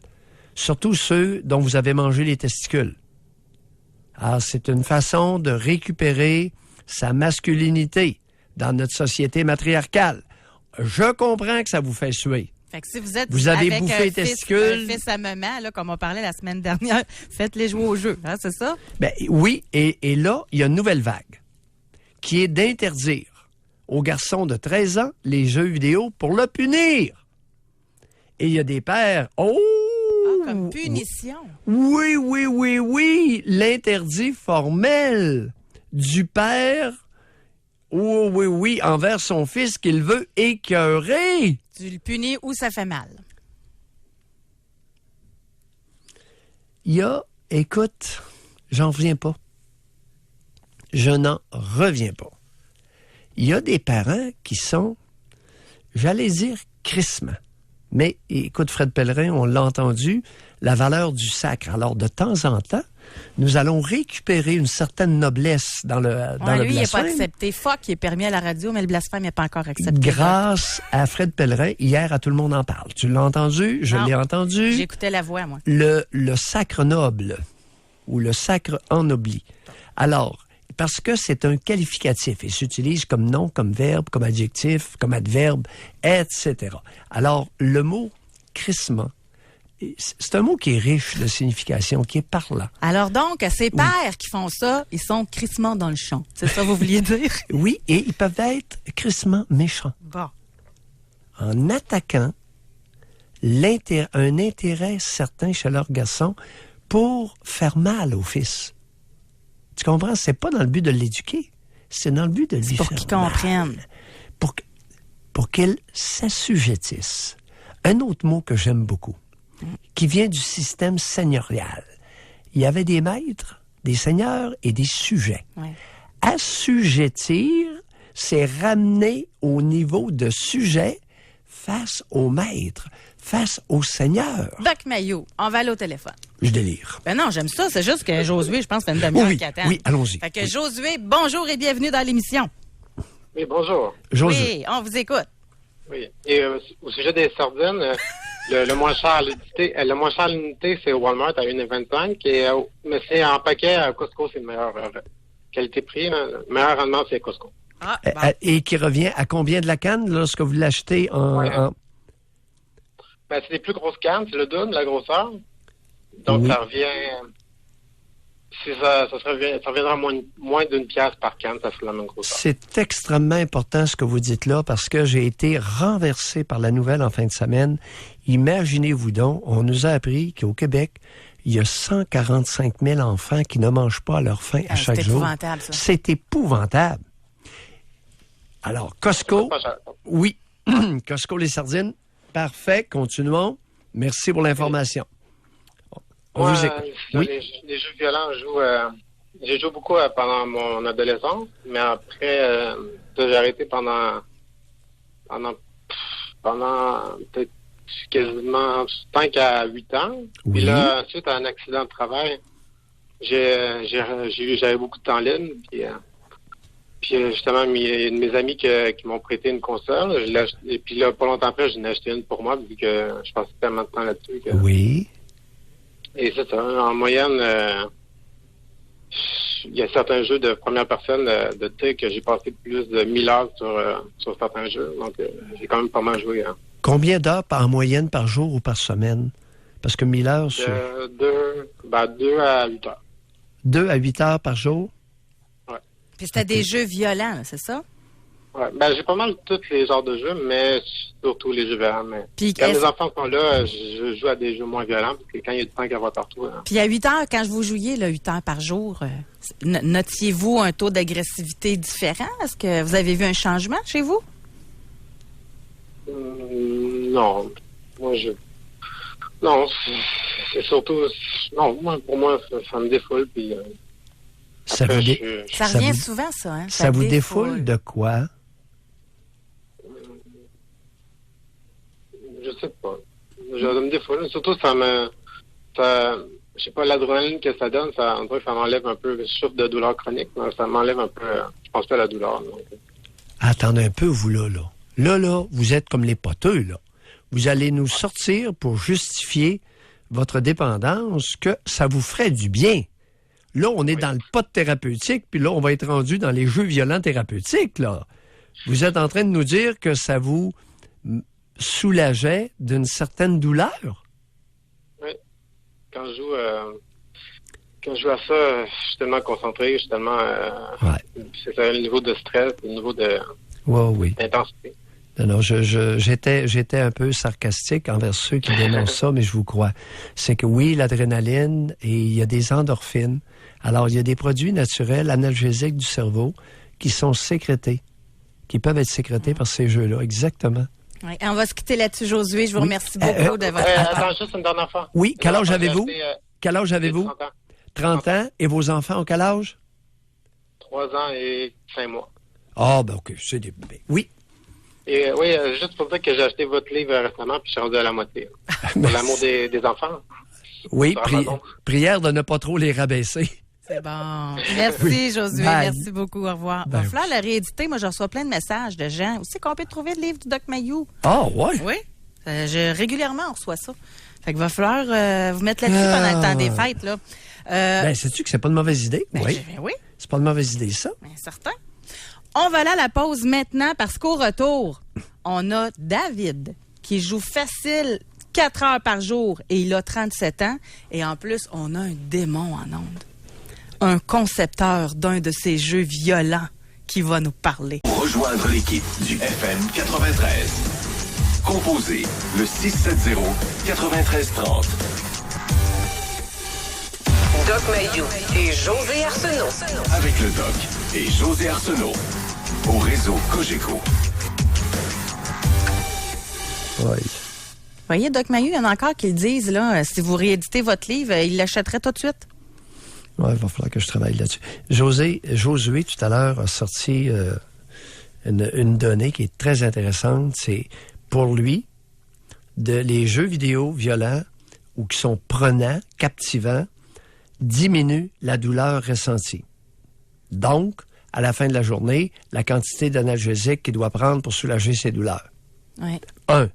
Surtout ceux dont vous avez mangé les testicules. Alors, c'est une façon de récupérer sa masculinité dans notre société matriarcale. Je comprends que ça vous fait suer. Fait que si vous êtes avez avec bouffé un les testicules. fils à maman, là, comme on parlait la semaine dernière, faites-les jouer au jeu, hein, c'est ça? Ben oui, et là, il y a une nouvelle vague qui est d'interdire aux garçons de 13 ans les jeux vidéo pour le punir. Et il y a des pères... Comme punition. Oui. L'interdit formel du père, envers son fils qu'il veut écœurer. Tu le punis où ça fait mal. Écoute, j'en reviens pas. Je n'en reviens pas. Il y a des parents qui sont, j'allais dire, crissement. Mais écoute, Fred Pellerin, on l'a entendu, la valeur du sacre. Alors, de temps en temps, nous allons récupérer une certaine noblesse dans le blasphème. Lui, il n'est pas accepté. Fuck, il est permis à la radio, mais le blasphème n'est pas encore accepté. Grâce à Fred Pellerin, hier, à Tout le monde en parle. Tu l'as entendu? Je l'ai entendu. J'écoutais la voix, moi. Le sacre noble ou le sacre ennobli. Alors, parce que c'est un qualificatif et s'utilise comme nom, comme verbe, comme adjectif, comme adverbe, etc. Alors, le mot crissement, c'est un mot qui est riche de signification, qui est parlant. Alors donc, ces pères qui font ça, ils sont crissement dans le champ. C'est ça que vous vouliez dire? Oui, et ils peuvent être crissement méchants. Bon. En attaquant un intérêt certain chez leur garçon pour faire mal au fils. Tu comprends? C'est pas dans le but de l'éduquer. C'est dans le but de lui faire mal. Pour qu'il comprenne. Pour qu'il s'assujettisse. Un autre mot que j'aime beaucoup, qui vient du système seigneurial. Il y avait des maîtres, des seigneurs et des sujets. Ouais. Assujettir, c'est ramener au niveau de sujet face au maître, face au seigneur. Doc Mayou, on va aller au téléphone. Je délire. Ben non, j'aime ça. C'est juste que Josué, je pense, fait une demi-heure qu'il attend. Oui, allons-y. Fait que Josué, bonjour et bienvenue dans l'émission. Oui, bonjour. José. Oui, on vous écoute. Oui. Et au sujet des sardines, le moins cher à l'unité, c'est Walmart à 1,25 mais c'est en paquet à Costco, c'est le meilleur qualité-prix. Le meilleur rendement, c'est Costco. Ah, bon. Et qui revient à combien de la canne lorsque vous l'achetez en... Ben, c'est des plus grosses cannes, c'est le double de la grosseur. Donc, Oui. ça revient... ça reviendra moins d'une pièce par canne, ça serait la même grosseur. C'est extrêmement important ce que vous dites là parce que j'ai été renversé par la nouvelle en fin de semaine. Imaginez-vous donc, on nous a appris qu'au Québec, il y a 145 000 enfants qui ne mangent pas à leur faim à chaque C'est jour. épouvantable, ça. C'est épouvantable. Alors, Costco, Pas cher. oui, Costco les sardines, parfait, continuons. Merci pour l'information. On Moi, vous écoute. sur Oui. les jeux violents, j'ai joué beaucoup pendant mon adolescence, mais après, j'ai arrêté pendant peut-être quasiment 5 à 8 ans. Oui. Puis là, suite à un accident de travail, j'avais beaucoup de temps libre. Puis justement, il y a de mes amis qui m'ont prêté une console. Et puis là, pas longtemps après, j'en ai acheté une pour moi, vu que je passais tellement de temps là-dessus. Oui. Et c'est ça. En moyenne, il y a certains jeux de première personne de thé que j'ai passé plus de 1000 heures sur certains jeux. Donc, j'ai quand même pas mal joué. Hein. Combien d'heures en moyenne par jour ou par semaine? Parce que 1000 heures sur... 2 à 8 heures. 2 à 8 heures par jour? Puis c'était des jeux violents, là, c'est ça? Ouais, j'ai pas mal tous les genres de jeux, mais surtout les jeux violents. Mais Puis quand mes enfants sont là, je joue à des jeux moins violents, parce que quand il y a du temps qu'à voir partout. Hein. Puis à 8 heures, quand vous jouiez, là, 8 heures par jour, notiez-vous un taux d'agressivité différent? Est-ce que vous avez vu un changement chez vous? Non. Non, c'est surtout... Non, pour moi, ça me défoule, puis... Ça après, vous Ça Ça revient vous- souvent, ça, hein? Ça vous défoule de quoi? Je sais pas. Ça me défoule. Surtout, je sais pas, l'adrénaline que ça donne, on dirait que ça m'enlève un peu. Je souffre de douleur chronique, mais ça m'enlève un peu, je pense pas à la douleur. Donc. Attendez un peu, vous, là. Là, vous êtes comme les poteux, là. Vous allez nous sortir pour justifier votre dépendance que ça vous ferait du bien. Là, on est dans le pot thérapeutique, puis là, on va être rendu dans les jeux violents thérapeutiques, là. Vous êtes en train de nous dire que ça vous soulageait d'une certaine douleur? Oui. Quand je joue à ça, je suis tellement concentré, je suis tellement... Ouais. C'est ça, le niveau de stress, le niveau Oui. d'intensité. Non, j'étais un peu sarcastique envers ceux qui dénoncent ça, mais je vous crois. C'est que oui, l'adrénaline, et il y a des endorphines. Alors, il y a des produits naturels analgésiques du cerveau qui sont sécrétés, qui peuvent être sécrétés par ces jeux-là, exactement. Oui. On va se quitter là-dessus, Josué. Je vous Oui. remercie beaucoup de votre Attends, juste une dernière fois. Oui, quel âge J'ai avez-vous? acheté, Quel âge j'ai avez-vous? 30 ans. 30 ans. Et vos enfants ont quel âge? 3 ans et 5 mois. Ah, ben OK, c'est des bébés. Oui. Et oui, juste pour dire que j'ai acheté votre livre récemment, puis je suis rendu à la moitié. Pour l'amour des enfants. Oui, Sur Amazon. prière de ne pas trop les rabaisser. C'est bon. Merci, Josué. Bye. Merci beaucoup. Au revoir. Ben Va falloir la rééditer. Moi, je reçois plein de messages de gens. Où c'est qu'on peut trouver le livre du Doc Mayou? Ah, ouais. Oui. Régulièrement, on reçoit ça. Fait que va falloir vous mettre là-dessus pendant le temps des fêtes, là. Ben, sais-tu que c'est pas une mauvaise idée? Oui. Oui, C'est pas une mauvaise idée, ça. bien certain. On va aller à la pause maintenant parce qu'au retour, on a David qui joue facile 4 heures par jour et il a 37 ans. Et en plus, on a un démon en onde. Un concepteur d'un de ces jeux violents qui va nous parler. Pour rejoindre l'équipe du FM 93. Composez le 670-9330. Doc Mayou et José Arsenault. Avec le Doc et José Arsenault. Au réseau Cogeco. Oui. Vous voyez, Doc Mayou, il y en a encore qui le disent, là, si vous rééditez votre livre, il l'achèterait tout de suite. Oui, il va falloir que je travaille là-dessus. Josué, tout à l'heure, a sorti une donnée qui est très intéressante. C'est, pour lui, les jeux vidéo violents ou qui sont prenants, captivants, diminuent la douleur ressentie. Donc, à la fin de la journée, la quantité d'analgésique qu'il doit prendre pour soulager ses douleurs. Oui. 1.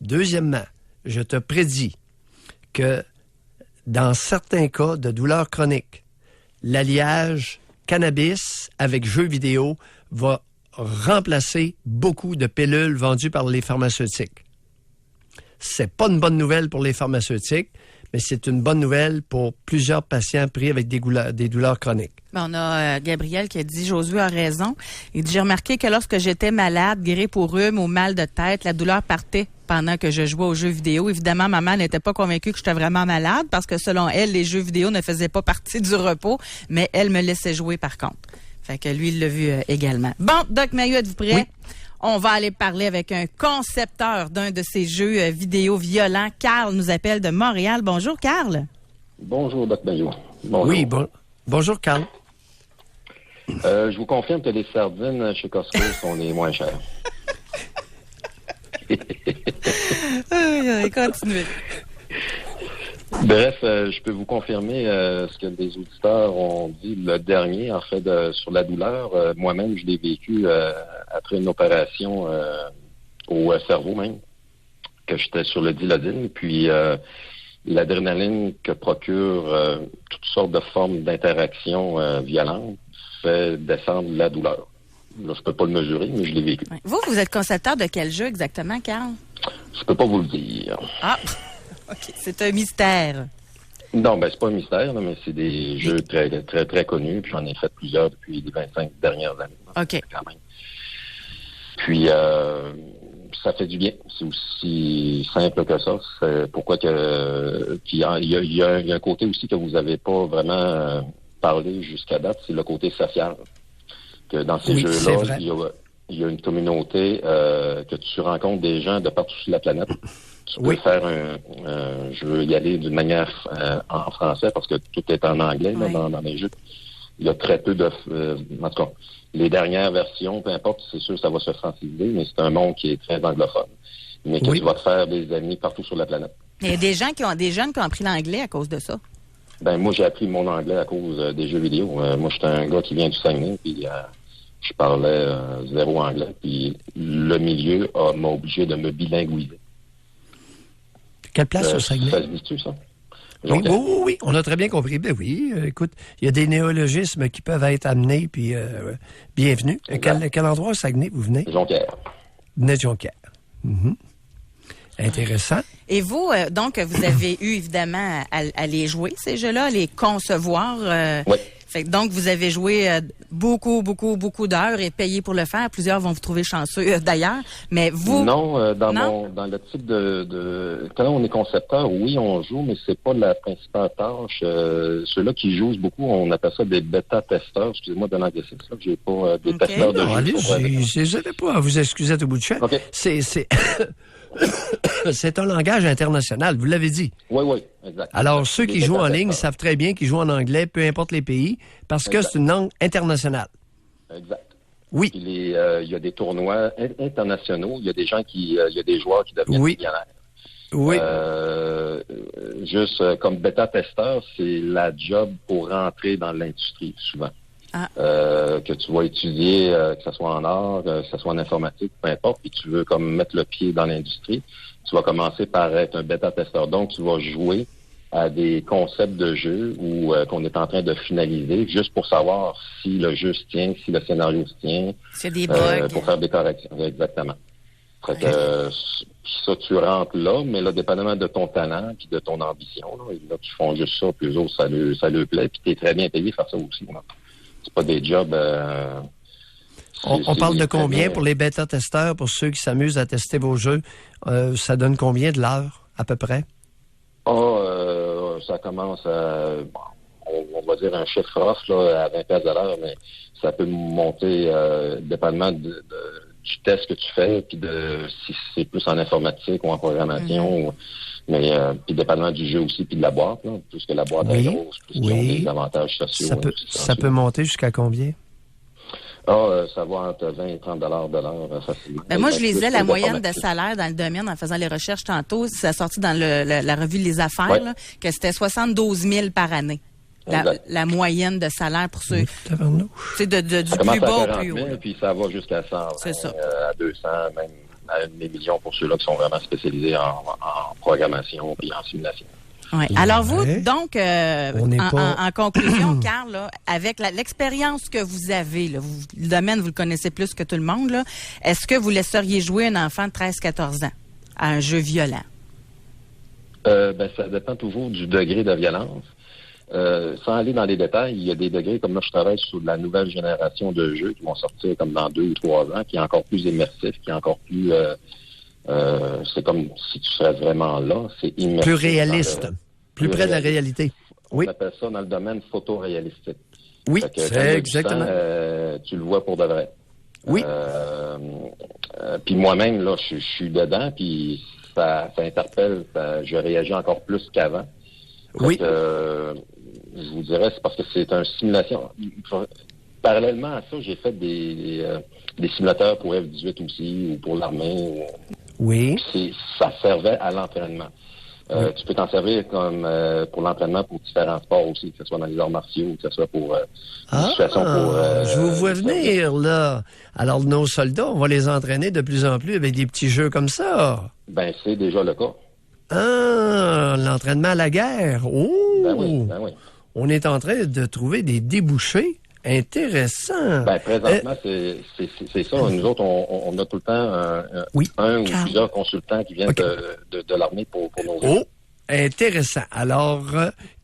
Deuxièmement, je te prédis que dans certains cas de douleurs chroniques, l'alliage cannabis avec jeux vidéo va remplacer beaucoup de pilules vendues par les pharmaceutiques. C'est pas une bonne nouvelle pour les pharmaceutiques, mais c'est une bonne nouvelle pour plusieurs patients pris avec des douleurs chroniques. On a Gabriel qui a dit « Josué a raison. Il dit « J'ai remarqué que lorsque j'étais malade, grippe ou rhume ou mal de tête, la douleur partait pendant que je jouais aux jeux vidéo. Évidemment, maman n'était pas convaincue que j'étais vraiment malade parce que selon elle, les jeux vidéo ne faisaient pas partie du repos, mais elle me laissait jouer par contre. » Fait que lui, il l'a vu également. Bon, Doc Mayou, êtes-vous prêt? Oui. On va aller parler avec un concepteur d'un de ces jeux vidéo violents. Carl nous appelle de Montréal. Bonjour, Carl. Bonjour, Doc Mayou. Bonjour. Oui, bonjour, Carl. Je vous confirme que les sardines chez Costco sont les moins chères. Continuez. Bref, je peux vous confirmer ce que les auditeurs ont dit le dernier, en fait, sur la douleur. Moi-même, je l'ai vécu après une opération au cerveau même, que j'étais sur le Dilaudil. Puis l'adrénaline que procure toutes sortes de formes d'interaction violentes fait descendre la douleur. Là, je peux pas le mesurer, mais je l'ai vécu. Ouais. Vous êtes concepteur de quel jeu exactement, Carl? Je peux pas vous le dire. Ah! OK. C'est un mystère. Non, ben c'est pas un mystère, là, mais c'est des jeux très, très, très connus. Puis j'en ai fait plusieurs depuis les 25 dernières années. OK. Quand même. Puis ça fait du bien. C'est aussi simple que ça. C'est pourquoi que puis il y a un côté aussi que vous avez pas vraiment parlé jusqu'à date, c'est le côté social. Que dans ces jeux-là, il y a une communauté que tu rencontres des gens de partout sur la planète. Tu peux faire je veux y aller d'une manière en français parce que tout est en anglais là, dans les jeux. Il y a très peu de... en tout cas, les dernières versions, peu importe, c'est sûr que ça va se franciser, mais c'est un monde qui est très anglophone. Mais que tu vas te faire des amis partout sur la planète. Il y a des jeunes qui ont appris l'anglais à cause de ça. Ben moi, j'ai appris mon anglais à cause des jeux vidéo. Moi, j'étais un gars qui vient du Saguenay, puis je parlais zéro anglais, puis le milieu m'a obligé de me bilinguiser. Quelle place au Saguenay? Ça se dit-tu, ça? Oui, on a très bien compris. Ben oui, écoute, il y a des néologismes qui peuvent être amenés, puis bienvenue. Quel endroit au Saguenay vous venez? Jonquière. Vous venez de Jonquière. Mm-hmm. Intéressant. Et vous, donc, vous avez eu évidemment à les jouer, ces jeux-là, à les concevoir. Oui. Donc, vous avez joué beaucoup d'heures et payé pour le faire. Plusieurs vont vous trouver chanceux d'ailleurs. Mais vous... Non, dans le type de... Quand on est concepteur, oui, on joue, mais c'est pas la principale tâche. Ceux-là qui jouent beaucoup, on appelle ça des bêta-testeurs. Excusez-moi de l'anglicisme, là. J'ai pas des testeurs de jeux. Allez, je n'avais pas à vous excuser au bout de champ. Okay. C'est un langage international, vous l'avez dit. Oui, exact. Alors, ceux qui jouent en ligne savent très bien qu'ils jouent en anglais, peu importe les pays, parce que c'est une langue internationale. Exact. Oui. Il y a des tournois internationaux, il y a des gens il y a des joueurs qui deviennent millionnaires. Oui. Juste comme bêta-testeur, c'est la job pour rentrer dans l'industrie, souvent. Que tu vas étudier, que ce soit en art, que ce soit en informatique, peu importe, puis tu veux comme mettre le pied dans l'industrie, tu vas commencer par être un bêta-testeur. Donc, tu vas jouer à des concepts de jeu ou qu'on est en train de finaliser, juste pour savoir si le jeu se tient, si le scénario se tient. C'est des bugs. Pour faire des corrections, exactement. Fait que ça, tu rentres là, mais là, dépendamment de ton talent puis de ton ambition, là, il y en a qui font juste ça, puis eux autres, ça leur plaît, puis t'es très bien payé faire ça aussi. Là. C'est pas des jobs... on parle de combien pour les bêta-testeurs, pour ceux qui s'amusent à tester vos jeux? Ça donne combien de l'heure, à peu près? Ça commence à... on va dire un chiffre off là, à 20$ de l'heure, mais ça peut monter dépendamment du test que tu fais, puis si c'est plus en informatique ou en programmation, mais puis dépendamment du jeu aussi, puis de la boîte, là, plus que la boîte est grosse, plus qu'ils ont des avantages sociaux. Ça peut monter jusqu'à combien? Ça va entre 20 et 30$ de l'heure facilement. Ben moi, je lisais la moyenne de salaire dans le domaine en faisant les recherches tantôt. Ça a sorti dans la revue Les Affaires, là, que c'était 72 000 par année. la moyenne de salaire pour ceux. C'est du ça commence plus bas à au 40 plus haut. 000, puis ça va jusqu'à 100, C'est ça. à 200, même à 1 million pour ceux-là qui sont vraiment spécialisés en programmation et en simulation. Ouais. Alors vous, Ouais. donc, On n'est pas- en conclusion, Carl, là, avec l'expérience que vous avez, là, le domaine, vous le connaissez plus que tout le monde, là, est-ce que vous laisseriez jouer un enfant de 13-14 ans à un jeu violent? Ça dépend toujours du degré de violence. Sans aller dans les détails, il y a des degrés, comme là, je travaille sur la nouvelle génération de jeux qui vont sortir comme dans 2 ou 3 ans, qui est encore plus immersif, qui est encore plus... c'est comme si tu serais vraiment là. C'est immersif. Plus réaliste. Plus près de la réalité. Oui. On appelle ça dans le domaine photoréalistique. Oui, Fait que quand c'est il y a du exactement. sang, tu le vois pour de vrai. Oui. Puis moi-même, là, je suis dedans, puis ça interpelle, je réagis encore plus qu'avant. Oui. Je vous dirais, c'est parce que c'est une simulation. Parallèlement à ça, j'ai fait des simulateurs pour F-18 aussi, ou pour l'armée. Oui. Ça servait à l'entraînement. Tu peux t'en servir comme pour l'entraînement pour différents sports aussi, que ce soit dans les arts martiaux, que ce soit pour des situations pour... je vous vois venir, là. Alors, nos soldats, on va les entraîner de plus en plus avec des petits jeux comme ça. Ben, c'est déjà le cas. Ah, l'entraînement à la guerre. Oh! Ben oui. On est en train de trouver des débouchés intéressants. Ben, présentement, c'est ça. Nous autres, on a tout le temps un ou plusieurs consultants qui viennent de l'armée pour nos jeux. Oh, intéressant. Alors,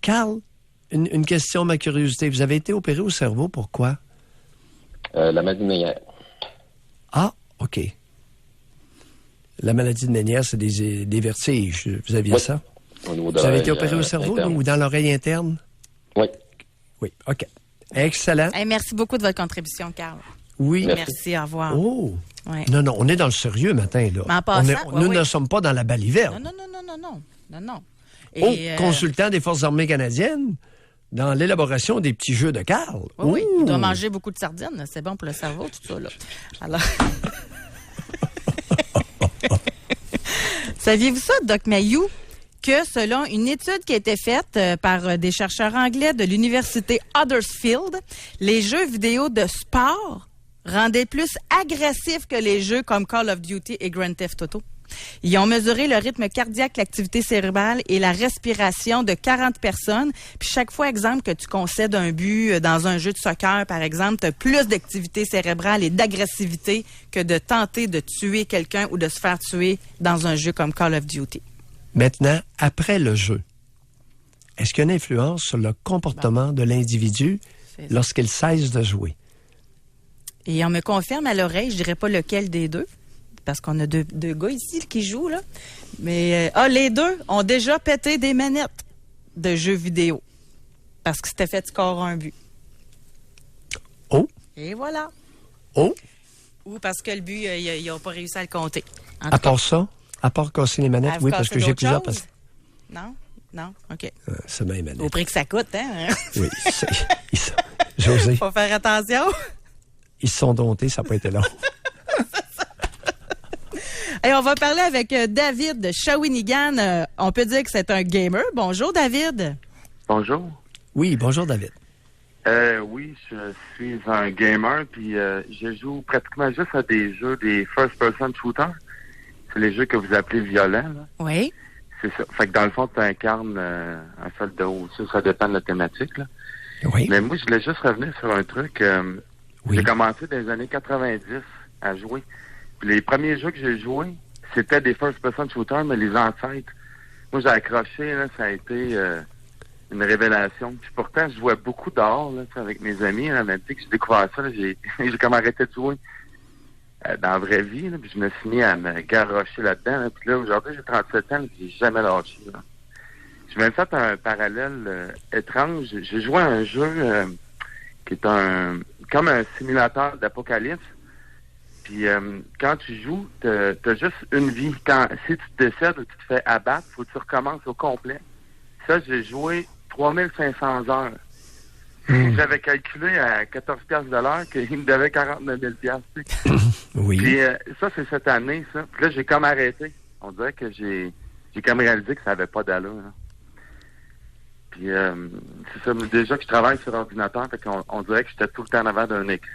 Carl, une question, ma curiosité. Vous avez été opéré au cerveau, pourquoi? La maladie de Ménière. Ah, OK. La maladie de Ménière, c'est des vertiges. Vous aviez ça? Au niveau de Vous avez été opéré au cerveau interne. ou dans l'oreille interne? Oui. Oui, OK. Excellent. Hey, merci beaucoup de votre contribution, Carl. Oui. Merci, au revoir. Oh! Ouais. Non, on est dans le sérieux matin, là. Mais en passant, Nous ne sommes pas dans la baliverne. Non. Et, Consultant des Forces armées canadiennes dans l'élaboration des petits jeux de Carl. Oui, Ouh. il doit manger beaucoup de sardines. C'est bon pour le cerveau, tout ça, là. Alors... Saviez-vous ça, Doc Mayou, que selon une étude qui a été faite par des chercheurs anglais de l'université Huddersfield, les jeux vidéo de sport rendaient plus agressifs que les jeux comme Call of Duty et Grand Theft Auto. Ils ont mesuré le rythme cardiaque, l'activité cérébrale et la respiration de 40 personnes. Puis chaque fois, exemple, que tu concèdes un but dans un jeu de soccer, par exemple, tu as plus d'activité cérébrale et d'agressivité que de tenter de tuer quelqu'un ou de se faire tuer dans un jeu comme Call of Duty. Maintenant, après le jeu, est-ce qu'il y a une influence sur le comportement de l'individu lorsqu'il cesse de jouer? Et on me confirme à l'oreille, je dirais pas lequel des deux, parce qu'on a deux gars ici qui jouent, là. Mais les deux ont déjà pété des manettes de jeux vidéo parce que c'était fait score un but. Oh! Et voilà. Oh! Ou parce que le but, ils n'ont pas réussi à le compter. À part ça? À part casser les manettes? Oui, parce que j'ai plusieurs... Non? OK. C'est bien les manettes. Au prix que ça coûte, hein? Oui. José, Faut faire attention. ils se sont domptés, ça n'a pas été long. Et on va parler avec David de Shawinigan. On peut dire que c'est un gamer. Bonjour, David. Bonjour. Oui, bonjour, David. Oui, je suis un gamer, puis je joue pratiquement juste à des jeux, des first-person shooters. C'est les jeux que vous appelez violents, là. Oui. C'est ça. Fait que dans le fond, tu incarnes un soldat aussi. Ça dépend de la thématique, là. Oui. Mais moi, je voulais juste revenir sur un truc. J'ai commencé dans les années 90 à jouer. Puis les premiers jeux que j'ai joués, c'était des first-person shooters, mais les ancêtres. Moi, j'ai accroché, là, ça a été une révélation. Puis pourtant, je jouais beaucoup dehors, là, avec mes amis. Là, même que j'ai découvert ça, là, j'ai comme arrêté de jouer dans la vraie vie. Là, puis je me suis mis à me garrocher là-dedans. Là, puis là, aujourd'hui, j'ai 37 ans, puis j'ai jamais lâché. Là. Je vais faire un parallèle étrange. J'ai joué à un jeu qui est comme un simulateur d'apocalypse. Puis quand tu joues, t'as juste une vie. Si tu te décèdes ou tu te fais abattre, faut que tu recommences au complet. Ça, j'ai joué 3500 heures. J'avais calculé à 14 piastres de l'heure qu'il me devait 49 000 piastres. Oui. Puis ça, c'est cette année, ça. Puis là, j'ai comme arrêté. On dirait que j'ai comme réalisé que ça n'avait pas d'allure. Hein. Puis c'est ça, déjà que je travaille sur ordinateur, fait qu'on dirait que j'étais tout le temps en avant d'un écran.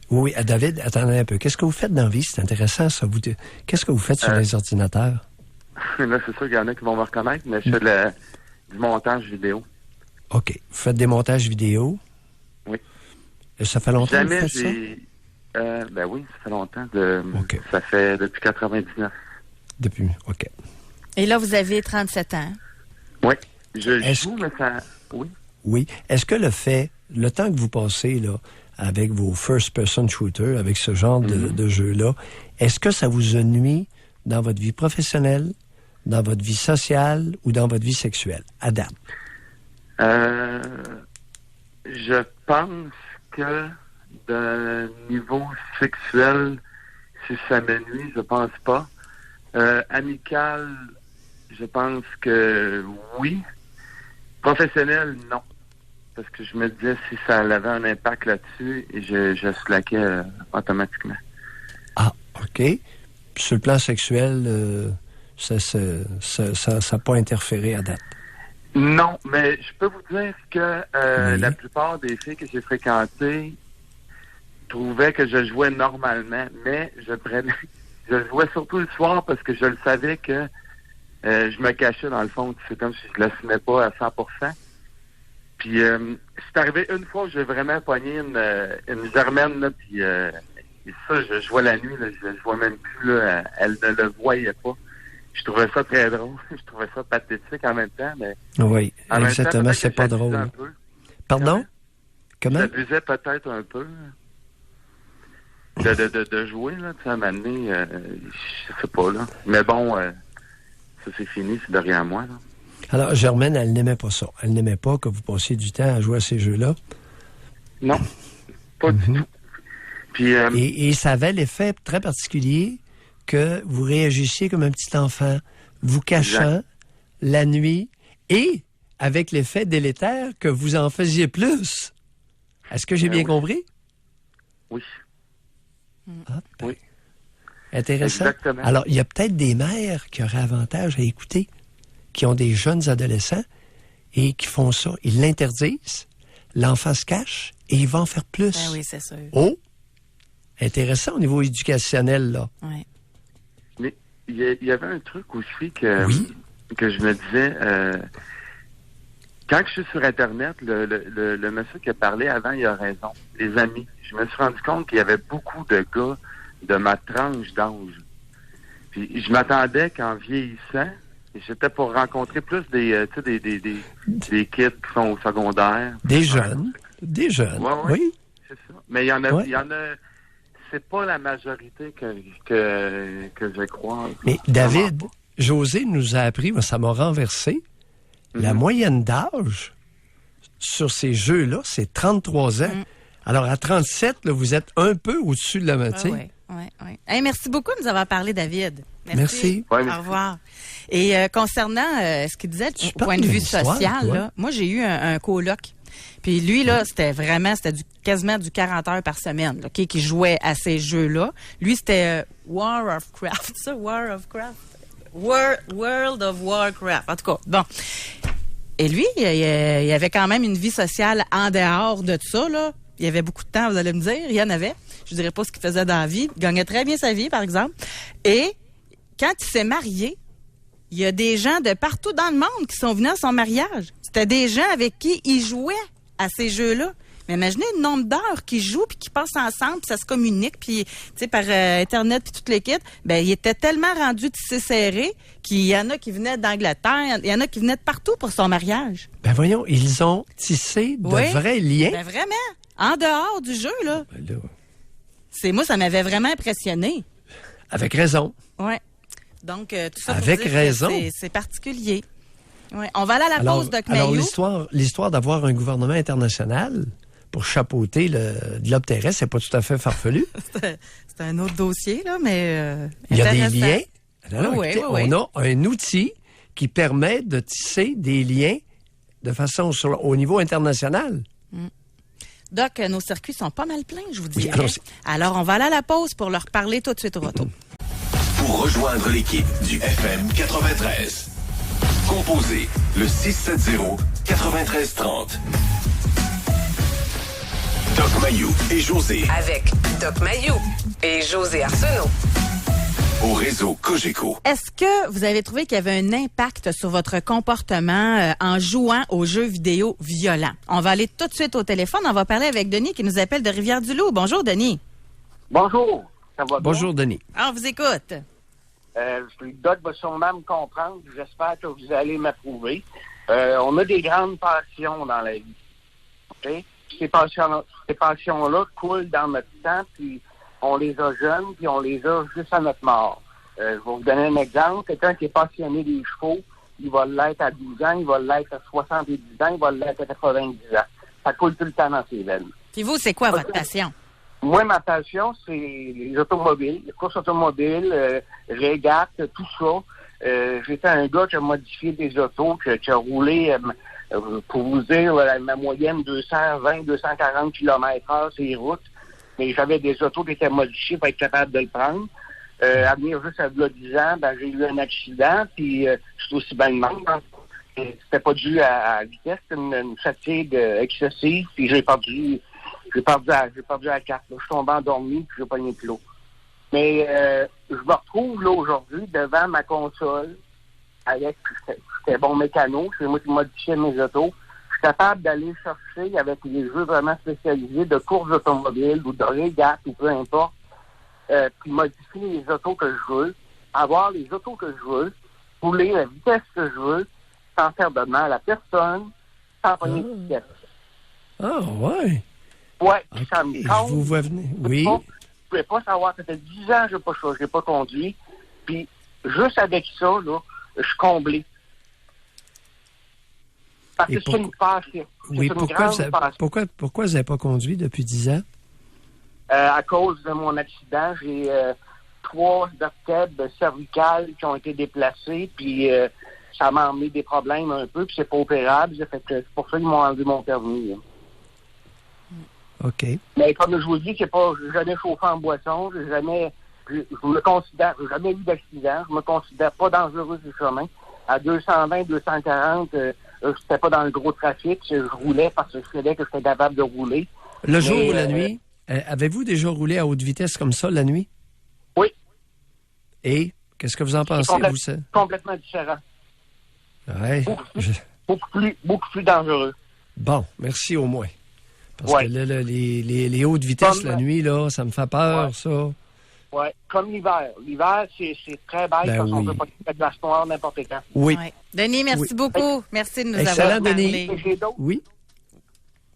Oui, David, attendez un peu. Qu'est-ce que vous faites dans la vie? C'est intéressant, ça. Qu'est-ce que vous faites sur les ordinateurs? Là, c'est sûr qu'il y en a qui vont me reconnaître, mais je fais du montage vidéo. OK. Vous faites des montages vidéo? Oui. Et ça fait longtemps que vous faites ça? Ben oui, ça fait longtemps. OK. Ça fait depuis 99. Depuis, OK. Et là, vous avez 37 ans. Oui. Je joue, mais ça... Oui. Oui. Est-ce que le temps que vous passez, là, avec vos first-person shooters, avec ce genre de jeu-là, est-ce que ça vous ennuie dans votre vie professionnelle, dans votre vie sociale ou dans votre vie sexuelle, à date? Je pense que de niveau sexuel, si ça m'ennuie, je pense pas. Amical, je pense que oui. Professionnel, non. Parce que je me disais si ça avait un impact là-dessus, je slackais automatiquement. Ah, OK. Sur le plan sexuel, ça n'a pas interféré à date? Non, mais je peux vous dire que la plupart des filles que j'ai fréquentées trouvaient que je jouais normalement, mais je jouais surtout le soir parce que je le savais que je me cachais dans le fond. C'est comme si je ne l'assumais pas à 100%. Puis c'est arrivé une fois où j'ai vraiment pogné une germaine, là, puis ça, je jouais la nuit, là, je vois même plus, là, elle ne le voyait pas. Je trouvais ça très drôle, je trouvais ça pathétique en même temps, mais... Oui, exactement, c'est pas drôle. Pardon? Comment? J'abusais peut-être un peu de jouer, là, tu sais, à un moment donné, je sais pas, là. Mais bon, ça c'est fini, c'est derrière moi, là. Alors, Germaine, elle n'aimait pas ça. Elle n'aimait pas que vous passiez du temps à jouer à ces jeux-là? Non, pas du tout. Puis, et ça avait l'effet très particulier que vous réagissiez comme un petit enfant, vous cachant la nuit et avec l'effet délétère que vous en faisiez plus. Est-ce que j'ai bien compris? Oui. Ah, oui. Intéressant. Exactement. Alors, il y a peut-être des mères qui auraient avantage à écouter, qui ont des jeunes adolescents et qui font ça. Ils l'interdisent, l'enfant se cache et il va en faire plus. Ben oui, c'est sûr. Oh! Intéressant au niveau éducationnel, là. Oui. Mais il y avait un truc aussi que je me disais... quand je suis sur Internet, le monsieur qui a parlé avant, il a raison. Les amis. Je me suis rendu compte qu'il y avait beaucoup de gars de ma tranche d'âge. Puis je m'attendais qu'en vieillissant, j'étais pour rencontrer plus des kids qui sont au secondaire. Des jeunes. Des jeunes. Oui. C'est ça. Mais il y en a, c'est pas la majorité que je crois. Mais David, José nous a appris, ça m'a renversé, la moyenne d'âge sur ces jeux-là, c'est 33 ans. Alors, à 37, là, vous êtes un peu au-dessus de la moitié. Oui. Hey, merci beaucoup de nous avoir parlé, David. Merci. Au revoir. Et concernant ce qu'il disait du point de vue social, là, moi, j'ai eu un coloc. Puis lui, là, c'était quasiment du 40 heures par semaine, là, qui jouait à ces jeux-là. Lui, c'était World of Warcraft. En tout cas, bon. Et lui, il avait quand même une vie sociale en dehors de ça, là. Il y avait beaucoup de temps, vous allez me dire. Il y en avait. Je dirais pas ce qu'il faisait dans la vie. Il gagnait très bien sa vie, par exemple. Et quand il s'est marié, il y a des gens de partout dans le monde qui sont venus à son mariage. C'était des gens avec qui il jouait à ces jeux-là. Mais imaginez le nombre d'heures qu'ils jouent puis qu'ils passent ensemble, puis ça se communique, puis tu sais par Internet puis toute l'équipe. Ben il était tellement rendu tissé serré qu'il y en a qui venaient d'Angleterre, il y en a qui venaient de partout pour son mariage. Ben voyons, ils ont tissé de vrais liens. Ben vraiment, en dehors du jeu là. Ben là. Moi, ça m'avait vraiment impressionné. Avec raison. Ouais. Donc tout ça avec pour dire raison. Que c'est particulier. Ouais. On va aller à la pause de Kmayou. Alors l'histoire d'avoir un gouvernement international pour chapeauter le globe terrestre, c'est pas tout à fait farfelu. c'est un autre dossier, là, mais il y a des liens. Oui. On a un outil qui permet de tisser des liens de façon au niveau international. Doc, nos circuits sont pas mal pleins, je vous dis. Alors, on va aller à la pause pour leur parler tout de suite au retour. Pour rejoindre l'équipe du FM 93. Composez le 670-9330. Doc Mayou et José. Avec Doc Mayou et José Arsenault. Au réseau Cogeco. Est-ce que vous avez trouvé qu'il y avait un impact sur votre comportement en jouant aux jeux vidéo violents? On va aller tout de suite au téléphone. On va parler avec Denis qui nous appelle de Rivière-du-Loup. Bonjour, Denis. Bonjour. Ça va bien? Bonjour, Denis. Ah, on vous écoute. Le doc va sûrement me comprendre. J'espère que vous allez m'approuver. On a des grandes passions dans la vie. OK? Ces passions-là coulent dans notre sang, puis on les a jeunes, puis on les a juste à notre mort. Je vais vous donner un exemple. Quelqu'un qui est passionné des chevaux, il va l'être à 12 ans, il va l'être à 70 ans, il va l'être à 90 ans. Ça coule tout le temps dans ses veines. Puis vous, c'est quoi votre passion? Moi, ma passion, c'est les automobiles, les courses automobiles, régates, tout ça. J'étais un gars qui a modifié des autos, qui a roulé, pour vous dire, ma moyenne 220-240 km/h sur les routes. Mais j'avais des autos qui étaient modifiées pour être capable de le prendre. À venir juste à 10 ans, j'ai eu un accident, puis je suis aussi bien de même. C'était pas dû à la vitesse, c'était une fatigue excessive, puis j'ai perdu la carte. Là. Je suis tombé endormi, puis j'ai pogné de l'eau. Mais je me retrouve là aujourd'hui devant ma console, avec, j'étais bon mécano, c'est moi qui modifiais mes autos. Je suis capable d'aller chercher avec les jeux vraiment spécialisés de courses automobiles ou de régates ou peu importe, puis modifier les autos que je veux, avoir les autos que je veux, rouler la vitesse que je veux, sans faire de mal à personne, sans pogner de vitesse. Ah, ouais. Ouais, puis ça me compte. Vous venez. Oui. Je ne pouvais pas savoir, ça fait 10 ans que je n'ai pas conduit, puis juste avec ça, là, je suis comblé. Parce que c'est une passion. Oui, pourquoi vous n'avez pas conduit depuis 10 ans? À cause de mon accident, j'ai 3 vertèbres cervicales qui ont été déplacées, puis ça m'a emmené des problèmes un peu, puis c'est pas opérable. Fait que c'est pour ça qu'ils m'ont enlevé mon permis. Là. OK. Mais comme je vous dis, j'ai jamais chauffé en boisson, j'ai jamais eu d'accident, je me considère pas dangereux sur le chemin. À 220, 240, j'étais pas dans le gros trafic, je roulais parce que je savais que j'étais capable de rouler. Le jour ou la nuit, avez-vous déjà roulé à haute vitesse comme ça la nuit? Oui. Et qu'est-ce que vous en pensez, vous? Complètement différent. Ouais. Beaucoup plus dangereux. Bon, merci au moins. Parce que là, les hautes vitesses la nuit, là, ça me fait peur, ça. Oui, comme l'hiver. L'hiver, c'est très bête parce qu'on ne peut pas faire de glace noire n'importe quand. Oui. Ouais. Denis, merci beaucoup. Merci de nous avoir parlé. Denis. Oui.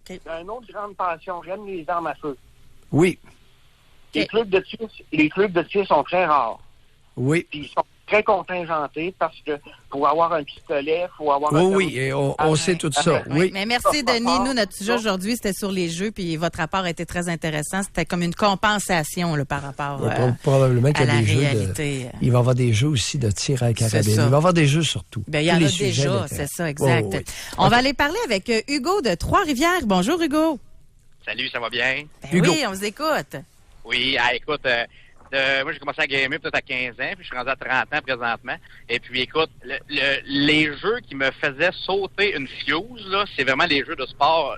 J'ai une autre grande passion. J'aime les armes à feu. Oui. Les clubs de tir sont très rares. Oui. Puis ils sont très contingentés parce que pour avoir un pistolet, il faut avoir on sait tout ça. Oui. Mais merci, Denis. Nous, notre sujet aujourd'hui, c'était sur les jeux, puis votre rapport a été très intéressant. C'était comme une compensation là, par rapport probablement qu'il y a à la des réalité. Jeux il va y avoir des jeux aussi de tir à la carabine. Il va y avoir des jeux surtout. Il y en a déjà, c'est ça, exact. Oui. On va aller parler avec Hugo de Trois-Rivières. Bonjour, Hugo. Salut, ça va bien? Hugo. Oui, on vous écoute. Oui, écoute... moi, j'ai commencé à gamer peut-être à 15 ans, puis je suis rendu à 30 ans présentement. Et puis, écoute, les jeux qui me faisaient sauter une fuse, là, c'est vraiment les jeux de sport,